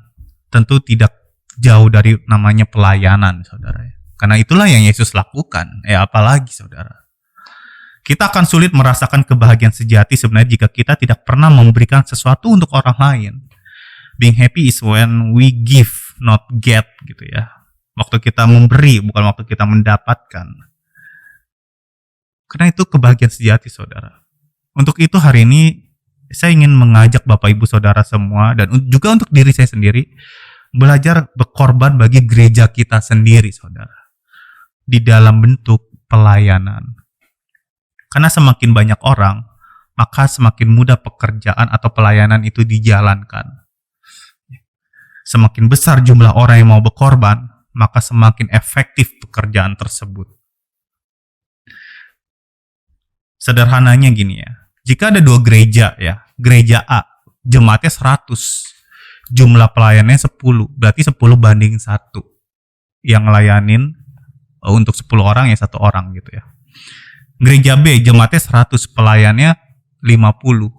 tentu tidak jauh dari namanya pelayanan, saudara. Karena itulah yang Yesus lakukan. Apalagi, saudara. Kita akan sulit merasakan kebahagiaan sejati sebenarnya jika kita tidak pernah memberikan sesuatu untuk orang lain. Being happy is when we give, not get, gitu ya. Waktu kita memberi, bukan waktu kita mendapatkan. Karena itu kebahagiaan sejati, saudara. Untuk itu hari ini, saya ingin mengajak Bapak Ibu Saudara semua, dan juga untuk diri saya sendiri, belajar berkorban bagi gereja kita sendiri, saudara. Di dalam bentuk pelayanan. Karena semakin banyak orang, maka semakin mudah pekerjaan atau pelayanan itu dijalankan. Semakin besar jumlah orang yang mau berkorban, maka semakin efektif pekerjaan tersebut. Sederhananya gini ya, jika ada 2 gereja ya, gereja A, jemaatnya 100, jumlah pelayannya 10, berarti 10 banding 1. Yang ngelayanin untuk 10 orang ya 1 orang gitu ya. Gereja B, jemaatnya 100, pelayannya 50.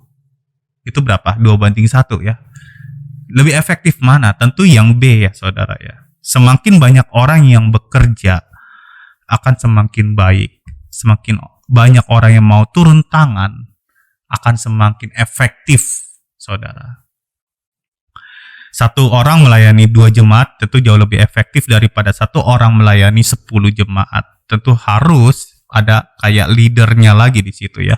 Itu berapa? 2 banding 1 ya. Lebih efektif mana? Tentu yang B ya, saudara ya. Semakin banyak orang yang bekerja, akan semakin baik. Semakin banyak orang yang mau turun tangan, akan semakin efektif, saudara. 1 orang melayani 2 jemaat, tentu jauh lebih efektif daripada 1 orang melayani 10 jemaat. Tentu harus ada kayak leadernya lagi di situ ya.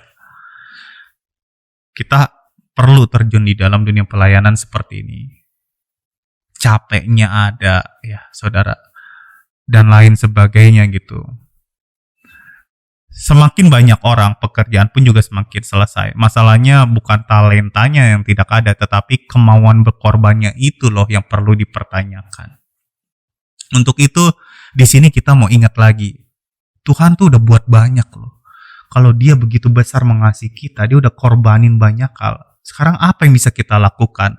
Kita perlu terjun di dalam dunia pelayanan seperti ini. Capeknya ada ya, saudara. Dan lain sebagainya gitu. Semakin banyak orang, pekerjaan pun juga semakin selesai. Masalahnya bukan talentanya yang tidak ada, tetapi kemauan berkorbannya itu loh yang perlu dipertanyakan. Untuk itu, di sini kita mau ingat lagi, Tuhan tuh udah buat banyak loh. Kalau dia begitu besar mengasihi kita, dia udah korbanin banyak hal. Sekarang apa yang bisa kita lakukan?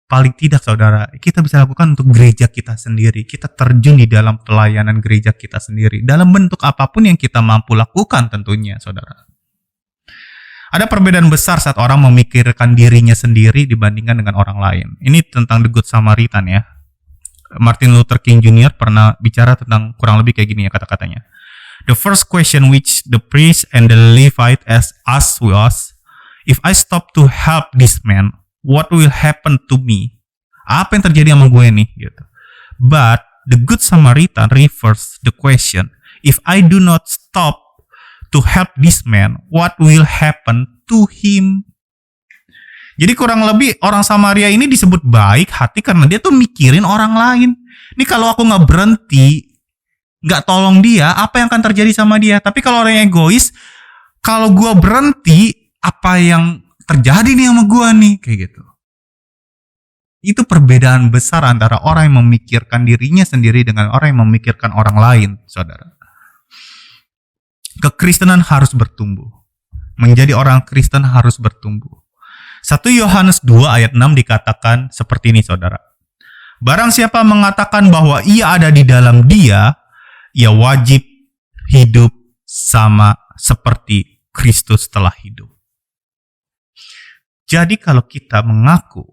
Paling tidak, saudara, kita bisa lakukan untuk gereja kita sendiri. Kita terjun di dalam pelayanan gereja kita sendiri. Dalam bentuk apapun yang kita mampu lakukan tentunya, saudara. Ada perbedaan besar saat orang memikirkan dirinya sendiri dibandingkan dengan orang lain. Ini tentang The Good Samaritan ya. Martin Luther King Jr. pernah bicara tentang kurang lebih kayak gini ya kata-katanya. The first question which the priest and the Levite asked was, if I stop to help this man, what will happen to me? Apa yang terjadi sama gue nih? Gitu. But the Good Samaritan reverses the question, if I do not stop to help this man, what will happen to him? Jadi kurang lebih orang Samaria ini disebut baik hati karena dia tuh mikirin orang lain. Ini kalau aku nggak berhenti, nggak tolong dia, apa yang akan terjadi sama dia? Tapi kalau orang yang egois, kalau gue berhenti, apa yang terjadi nih sama gue nih? Kayak gitu. Itu perbedaan besar antara orang yang memikirkan dirinya sendiri dengan orang yang memikirkan orang lain, saudara. Kekristenan harus bertumbuh. Menjadi orang Kristen harus bertumbuh. 1 Yohanes 2 ayat 6 dikatakan seperti ini, saudara. Barang siapa mengatakan bahwa ia ada di dalam dia, ia wajib hidup sama seperti Kristus telah hidup. Jadi kalau kita mengaku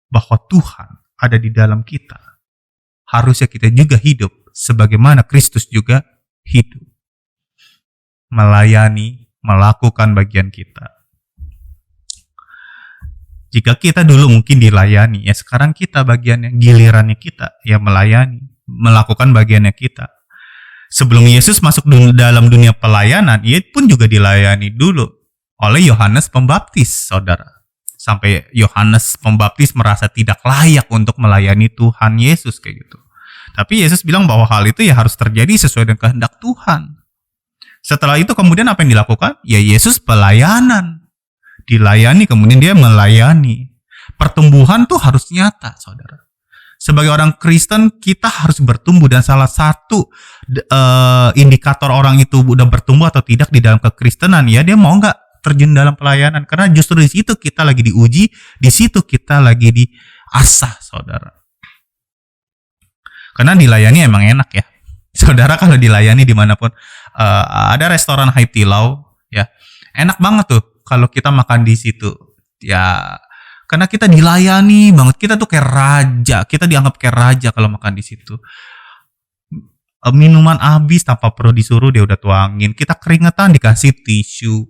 bahwa Tuhan ada di dalam kita, harusnya kita juga hidup sebagaimana Kristus juga hidup. Melayani, melakukan bagian kita. Jika kita dulu mungkin dilayani, ya sekarang kita bagiannya, gilirannya kita, ya melayani, melakukan bagiannya kita. Sebelum Yesus masuk dalam dunia pelayanan, ia pun juga dilayani dulu oleh Yohanes Pembaptis, saudara. Sampai Yohanes Pembaptis merasa tidak layak untuk melayani Tuhan Yesus kayak gitu. Tapi Yesus bilang bahwa hal itu ya harus terjadi sesuai dengan kehendak Tuhan. Setelah itu kemudian apa yang dilakukan? Ya Yesus pelayanan. Dilayani, kemudian dia melayani. Pertumbuhan tuh harus nyata, saudara. Sebagai orang Kristen, kita harus bertumbuh. Dan salah satu indikator orang itu udah bertumbuh atau tidak di dalam kekristenan, ya dia mau nggak terjun dalam pelayanan. Karena justru di situ kita lagi diuji, di situ kita lagi diasah, saudara. Karena dilayani emang enak ya. Saudara kalau dilayani dimanapun, ada restoran Haiptilau, ya enak banget tuh kalau kita makan di situ. Ya karena kita dilayani banget, kita tuh kayak raja, kita dianggap kayak raja kalau makan di situ. Minuman habis tanpa perlu disuruh dia udah tuangin, kita keringetan dikasih tisu.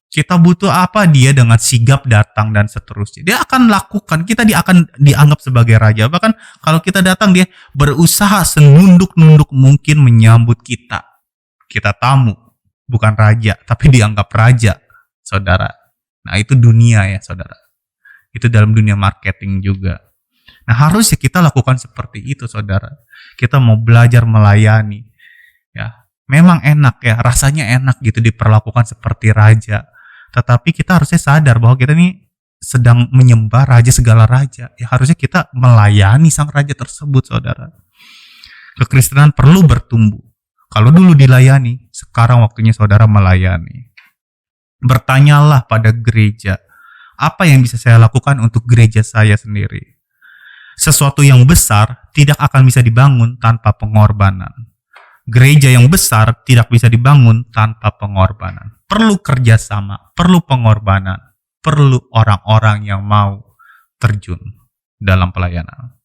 Kita butuh apa, dia dengan sigap datang dan seterusnya. Dia akan lakukan, kita akan dianggap sebagai raja. Bahkan kalau kita datang, dia berusaha senunduk-nunduk mungkin menyambut kita. Kita tamu, bukan raja, tapi dianggap raja, saudara. Nah itu dunia ya, saudara. Itu dalam dunia marketing juga. Nah harusnya kita lakukan seperti itu, saudara. Kita mau belajar melayani. Ya, memang enak ya, rasanya enak gitu diperlakukan seperti raja. Tetapi kita harusnya sadar bahwa kita ini sedang menyembah raja segala raja. Ya harusnya kita melayani sang raja tersebut, saudara. Kekristenan perlu bertumbuh. Kalau dulu dilayani, sekarang waktunya saudara melayani. Bertanyalah pada gereja, apa yang bisa saya lakukan untuk gereja saya sendiri? Sesuatu yang besar tidak akan bisa dibangun tanpa pengorbanan. Gereja yang besar tidak bisa dibangun tanpa pengorbanan. Perlu kerjasama, perlu pengorbanan, perlu orang-orang yang mau terjun dalam pelayanan.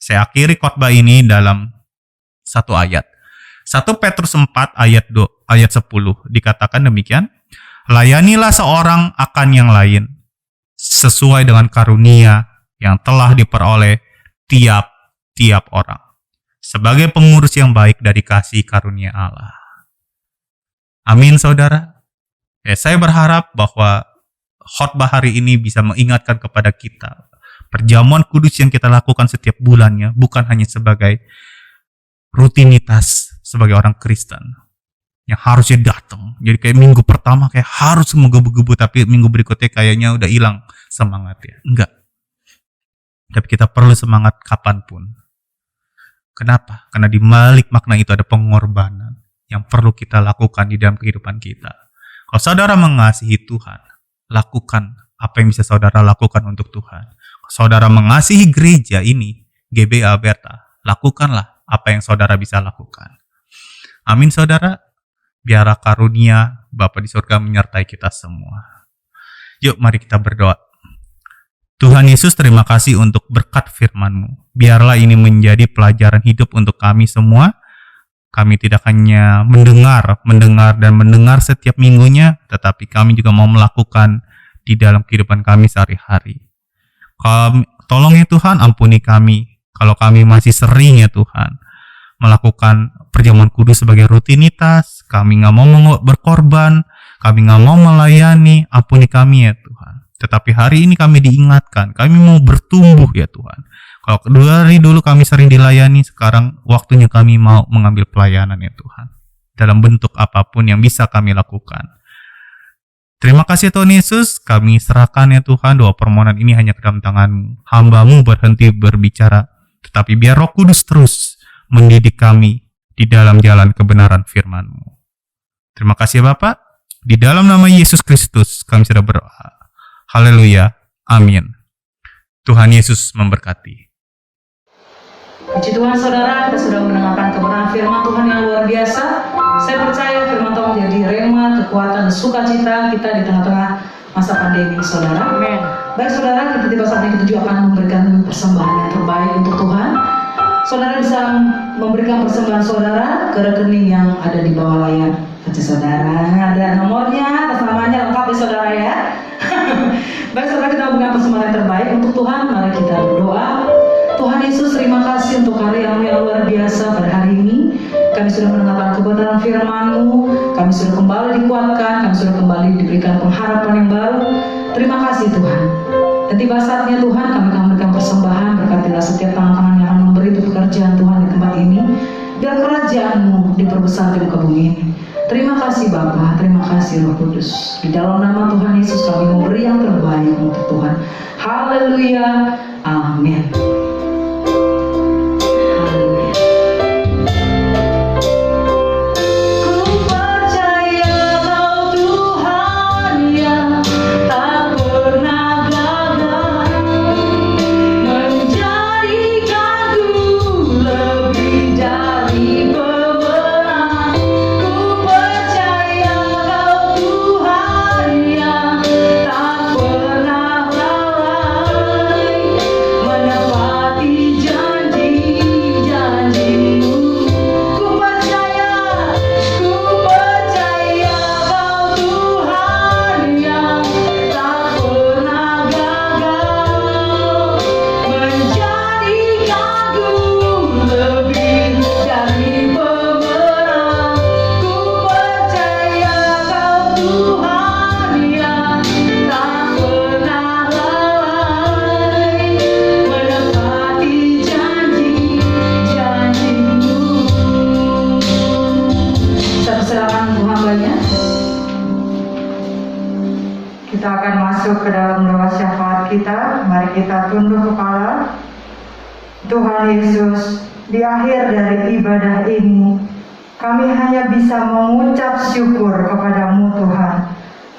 Saya akhiri khotbah ini dalam satu ayat. 1 Petrus 4 ayat 10 dikatakan demikian. Layanilah seorang akan yang lain sesuai dengan karunia yang telah diperoleh tiap-tiap orang sebagai pengurus yang baik dari kasih karunia Allah. Amin, saudara. Saya berharap bahwa khotbah hari ini bisa mengingatkan kepada kita perjamuan kudus yang kita lakukan setiap bulannya bukan hanya sebagai rutinitas sebagai orang Kristen yang harusnya datang. Jadi kayak minggu pertama kayak harus menggebu-gebu, tapi minggu berikutnya kayaknya udah hilang semangatnya. Enggak. Tapi kita perlu semangat kapanpun. Kenapa? Karena di balik makna itu ada pengorbanan yang perlu kita lakukan di dalam kehidupan kita. Kalau saudara mengasihi Tuhan, lakukan apa yang bisa saudara lakukan untuk Tuhan. Kalau saudara mengasihi gereja ini, GBA Berta, lakukanlah apa yang saudara bisa lakukan. Amin, saudara. Biarlah karunia Bapa di surga menyertai kita semua. Yuk mari kita berdoa. Tuhan Yesus, terima kasih untuk berkat firman-Mu. Biarlah ini menjadi pelajaran hidup untuk kami semua. Kami tidak hanya mendengar setiap minggunya, tetapi kami juga mau melakukan di dalam kehidupan kami sehari-hari. Tolong ya Tuhan, ampuni kami kalau kami masih sering ya Tuhan melakukan perjamuan kudus sebagai rutinitas. Kami nggak mau berkorban, kami nggak mau melayani. Ampuni kami ya Tuhan. Tetapi hari ini kami diingatkan, kami mau bertumbuh ya Tuhan. Kalau dari dulu kami sering dilayani, sekarang waktunya kami mau mengambil pelayanan ya Tuhan. Dalam bentuk apapun yang bisa kami lakukan. Terima kasih Tuhan Yesus, kami serahkan ya Tuhan doa permohonan ini hanya ke dalam tangan-Mu. Hamba-Mu berhenti berbicara, tetapi biar Roh Kudus terus mendidik kami di dalam jalan kebenaran firman-Mu. Terima kasih Bapak, di dalam nama Yesus Kristus kami sudah berdoa. Haleluya, amin. Tuhan Yesus memberkati. Puji Tuhan saudara, kita sudah mendengarkan kebenaran firman Tuhan yang luar biasa. Saya percaya firman Tuhan menjadi rema, kekuatan, dan sukacita kita di tengah-tengah masa pandemi saudara. Amin. Baik saudara, kita tiba saatnya kita juga akan memberikan persembahan yang terbaik untuk Tuhan. Saudara bisa memberikan persembahan saudara ke rekening yang ada di bawah layar. Baca saudara, ada nomornya, atas namanya lengkap ya saudara ya. Baik saudara, kita memberikan persembahan yang terbaik untuk Tuhan. Mari kita berdoa. Tuhan Yesus, terima kasih untuk karya-Mu yang luar biasa pada hari ini. Kami sudah mendengarkan kebenaran firman-Mu, kami sudah kembali dikuatkan, kami sudah kembali diberikan pengharapan yang baru. Terima kasih Tuhan. Dan tiba saatnya Tuhan kami akan memberikan persembahan. Berkatilah setiap tangan-tangan yang akan memberi untuk pekerjaan Tuhan di tempat ini, biar kerajaan-Mu diperbesar di muka bumi ini. Terima kasih Bapa, terima kasih Roh Kudus. Di dalam nama Tuhan Yesus kami memberi yang terbaik untuk Tuhan. Haleluya, amin. Kita akan masuk ke dalam doa syafaat kita. Mari kita tunduk kepala. Tuhan Yesus, di akhir dari ibadah ini, kami hanya bisa mengucap syukur kepadamu Tuhan.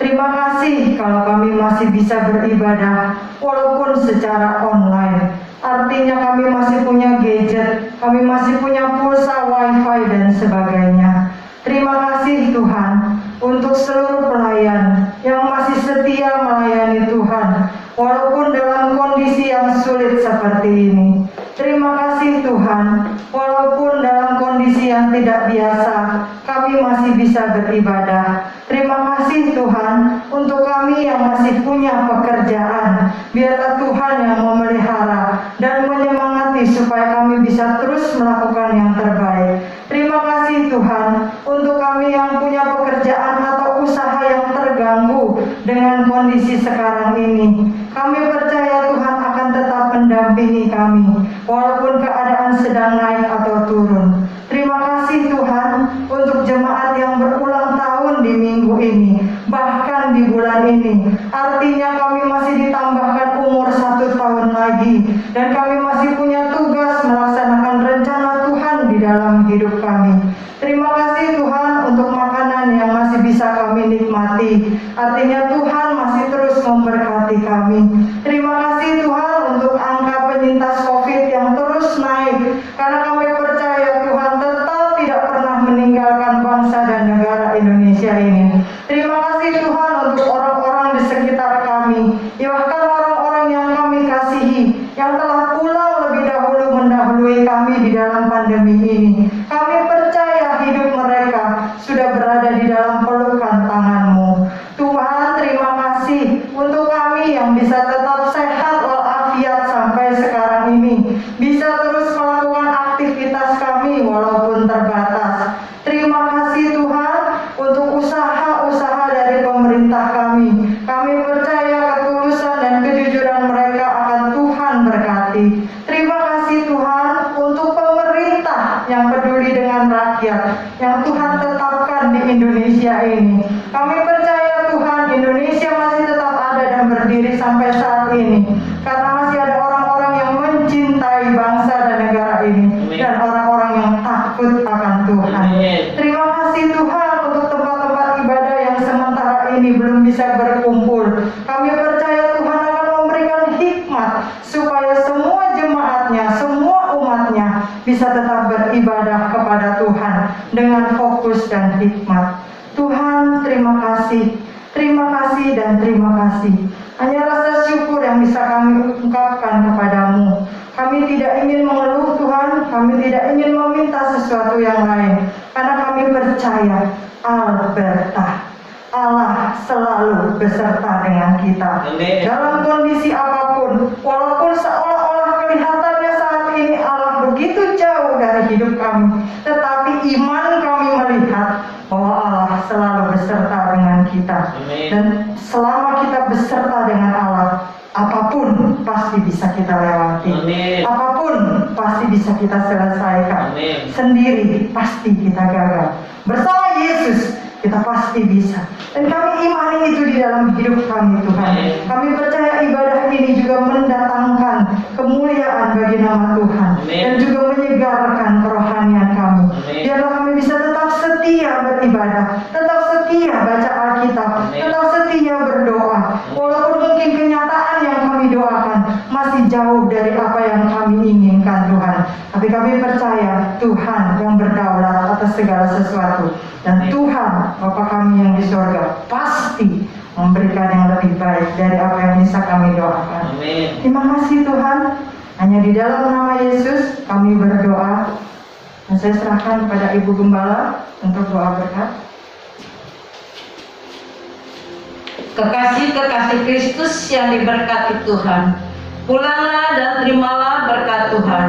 Terima kasih kalau kami masih bisa beribadah walaupun secara online. Artinya kami masih punya gadget, kami masih punya pulsa, wifi dan sebagainya. Terima kasih Tuhan untuk seluruh pelayan yang masih setia melayani Tuhan walaupun dalam kondisi yang sulit seperti ini. Terima kasih Tuhan, walaupun dalam kondisi yang tidak biasa, kami masih bisa beribadah. Terima kasih Tuhan untuk kami yang masih punya pekerjaan. Biarlah Tuhan yang memelihara dan menyemangati supaya kami bisa terus melakukan yang terbaik. Terima kasih Tuhan untuk kami yang punya pekerjaan atau usaha yang terganggu dengan kondisi sekarang ini. Kami percaya Tuhan akan tetap mendampingi kami walaupun keadaan sedang naik atau turun. Terima kasih Tuhan untuk jemaat yang berulang tahun di minggu ini, bahkan di bulan ini. Artinya kami masih ditambahkan umur 1 tahun lagi, dan kami masih punya tugas melaksanakan rencana Tuhan di dalam hidup kami. Terima kasih Tuhan untuk makanan yang masih bisa kami nikmati. Artinya Tuhan masih terus memberkati kami. Terima kasih Tuhan untuk angka penyintas COVID yang terus naik, karena kami percaya Tuhan tetap tidak pernah meninggalkan bangsa dan negara Indonesia ini. Terima kasih Tuhan untuk orang-orang di sekitar kami, bahkan orang-orang yang kami kasihi, yang telah pulang lebih dahulu mendahului kami di dalam pandemi ini. Kami percaya hidup mereka sudah berada di dalam pelukan tangan-Mu. Tuhan, terima kasih untuk kami yang bisa tetap sehat walafiat sampai sekarang ini, bisa terus melakukan aktivitas kami walaupun terbatas. Terima kasih Tuhan untuk usaha-usaha dari pemerintah kami. Kami percaya ketulusan dan kejujuran mereka akan Tuhan berkati. Terima kasih Tuhan untuk pemerintah yang peduli dengan rakyat, yang Tuhan tetapkan di Indonesia ini. Kami percaya Tuhan Indonesia masih tetap ada dan berdiri sampai saat ini, karena masih ada orang-orang yang mencintai bangsa dan negara ini, dan orang-orang yang takut akan Tuhan. Terima kasih Tuhan untuk tempat-tempat ibadah yang sementara ini belum bisa berkumpul. Kami percaya Tuhan akan memberikan hikmat supaya semua jemaatnya, semua umatnya bisa tetap beribadah kepada Tuhan dengan fokus dan hikmat. Tuhan, terima kasih dan terima kasih. Hanya rasa syukur yang bisa kami ungkapkan kepadamu. Kami tidak ingin mengeluh Tuhan, kami tidak ingin meminta sesuatu yang lain, karena kami percaya Allah selalu beserta dengan kita. Dalam kondisi apapun, walaupun seolah-olah kelihatannya saat ini Allah begitu jauh dari hidup kami, tetapi iman kami melihat bahwa Allah selalu beserta dengan kita. Amin. Dan selama kita beserta dengan Allah, apapun pasti bisa kita lewati. Amin. Apapun pasti bisa kita selesaikan. Amin. Sendiri pasti kita gagal. Bersama Yesus kita pasti bisa. Dan kami imani itu di dalam hidup kami, Tuhan. Amin. Kami percaya ibadah ini juga mendatangkan kemuliaan bagi nama Tuhan. Amin. Dan juga menyegarkan kerohanian kami. Amin. Biarlah kami bisa tetap setia beribadah, tetap setia baca Alkitab, Amin. tetap setia berdoa. Walaupun mungkin kenyataan yang kami doakan masih jauh dari apa yang kami inginkan, Tuhan. Tapi kami percaya Tuhan yang berdaulat atas segala sesuatu. Dan Tuhan, Bapa kami yang di sorga, pasti memberikan yang lebih baik dari apa yang bisa kami doakan. Amin. Terima kasih Tuhan. Hanya di dalam nama Yesus kami berdoa. Dan saya serahkan kepada Ibu Gembala untuk doa berkat. Kekasih-kekasih Kristus yang diberkati Tuhan, pulanglah dan terimalah berkat Tuhan.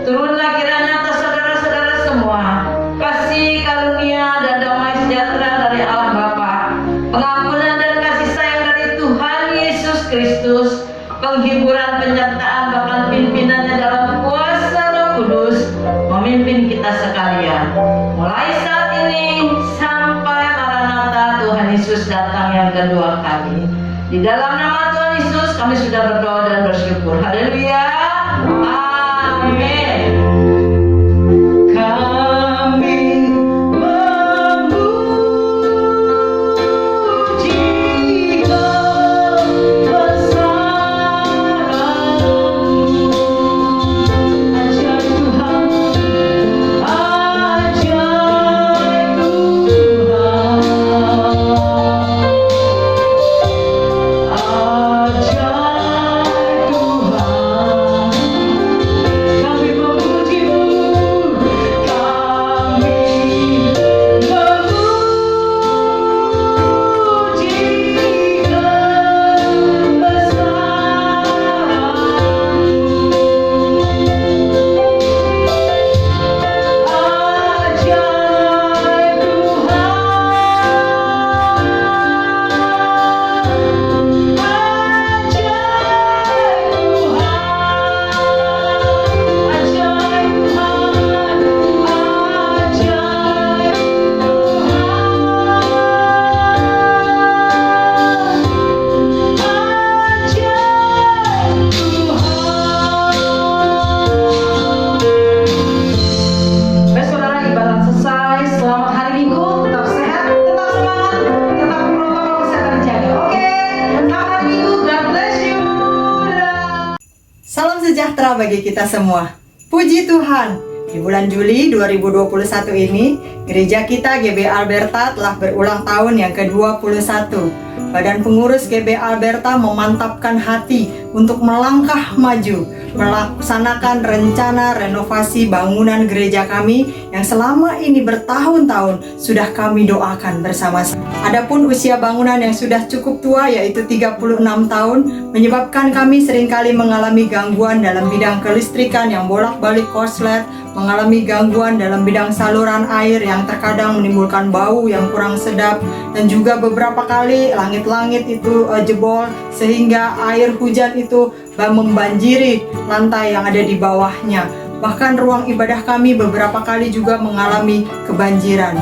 Turunlah kiranya atas saudara-saudara semua kasih karunia dan damai sejahtera dari Allah Bapa, pengampunan dan kasih sayang dari Tuhan Yesus Kristus, penghiburan, penyertaan, bahkan pimpinannya dalam kuasa Roh Kudus memimpin kita sekalian, mulai saat ini sampai Maranatha Tuhan Yesus datang yang kedua kali. Di dalam nama Tuhan Yesus kami sudah berdoa dan bersyukur. Haleluya. Amin. Kami memuji kebesaran-Mu. Ajaib Tuhan, ajaib Tuhan, ajaib Tuhan. Kami memuji-Mu, kami memuji Baik saudara, ibadah selesai. Selamat hari Minggu. Tetap sehat, tetap semangat, tetap protokol kesehatan dijaga. Oke, selamat hari Minggu. God bless you. Dadah. Salam sejahtera bagi kita semua. Puji Tuhan, di bulan Juli 2021 ini, gereja kita GB Alberta telah berulang tahun yang ke-21. Badan pengurus GB Alberta memantapkan hati untuk melangkah maju, melaksanakan rencana renovasi bangunan gereja kami yang selama ini bertahun-tahun sudah kami doakan bersama-sama. Adapun usia bangunan yang sudah cukup tua yaitu 36 tahun menyebabkan kami seringkali mengalami gangguan dalam bidang kelistrikan yang bolak-balik korslet, mengalami gangguan dalam bidang saluran air yang terkadang menimbulkan bau yang kurang sedap, dan juga beberapa kali langit-langit itu jebol sehingga air hujan itu membanjiri lantai yang ada di bawahnya. Bahkan ruang ibadah kami beberapa kali juga mengalami kebanjiran.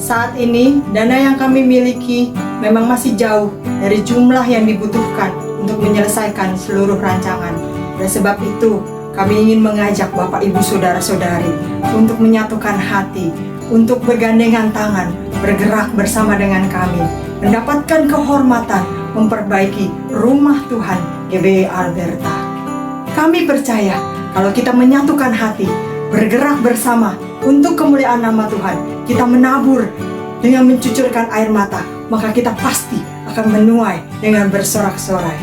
Saat ini dana yang kami miliki memang masih jauh dari jumlah yang dibutuhkan untuk menyelesaikan seluruh rancangan. Oleh sebab itu, kami ingin mengajak Bapak Ibu Saudara-saudari untuk menyatukan hati, untuk bergandengan tangan, bergerak bersama dengan kami, mendapatkan kehormatan, memperbaiki rumah Tuhan GBI Alberta. Kami percaya kalau kita menyatukan hati, bergerak bersama untuk kemuliaan nama Tuhan, kita menabur dengan mencucurkan air mata, maka kita pasti akan menuai dengan bersorak-sorai.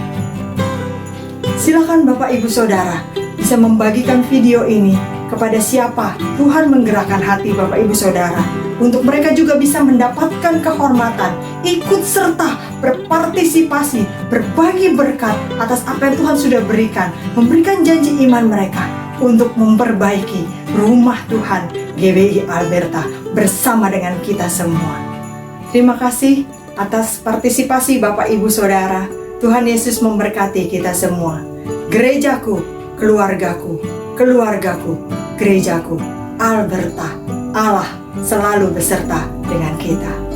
Silakan Bapak Ibu Saudara bisa membagikan video ini kepada siapa Tuhan menggerakkan hati Bapak Ibu Saudara, untuk mereka juga bisa mendapatkan kehormatan, ikut serta berpartisipasi, berbagi berkat atas apa yang Tuhan sudah berikan, memberikan janji iman mereka untuk memperbaiki rumah Tuhan GBI Alberta bersama dengan kita semua. Terima kasih atas partisipasi Bapak Ibu Saudara. Tuhan Yesus memberkati kita semua. Gerejaku, keluargaku, keluargaku, gerejaku, Alberta, Allah selalu beserta dengan kita.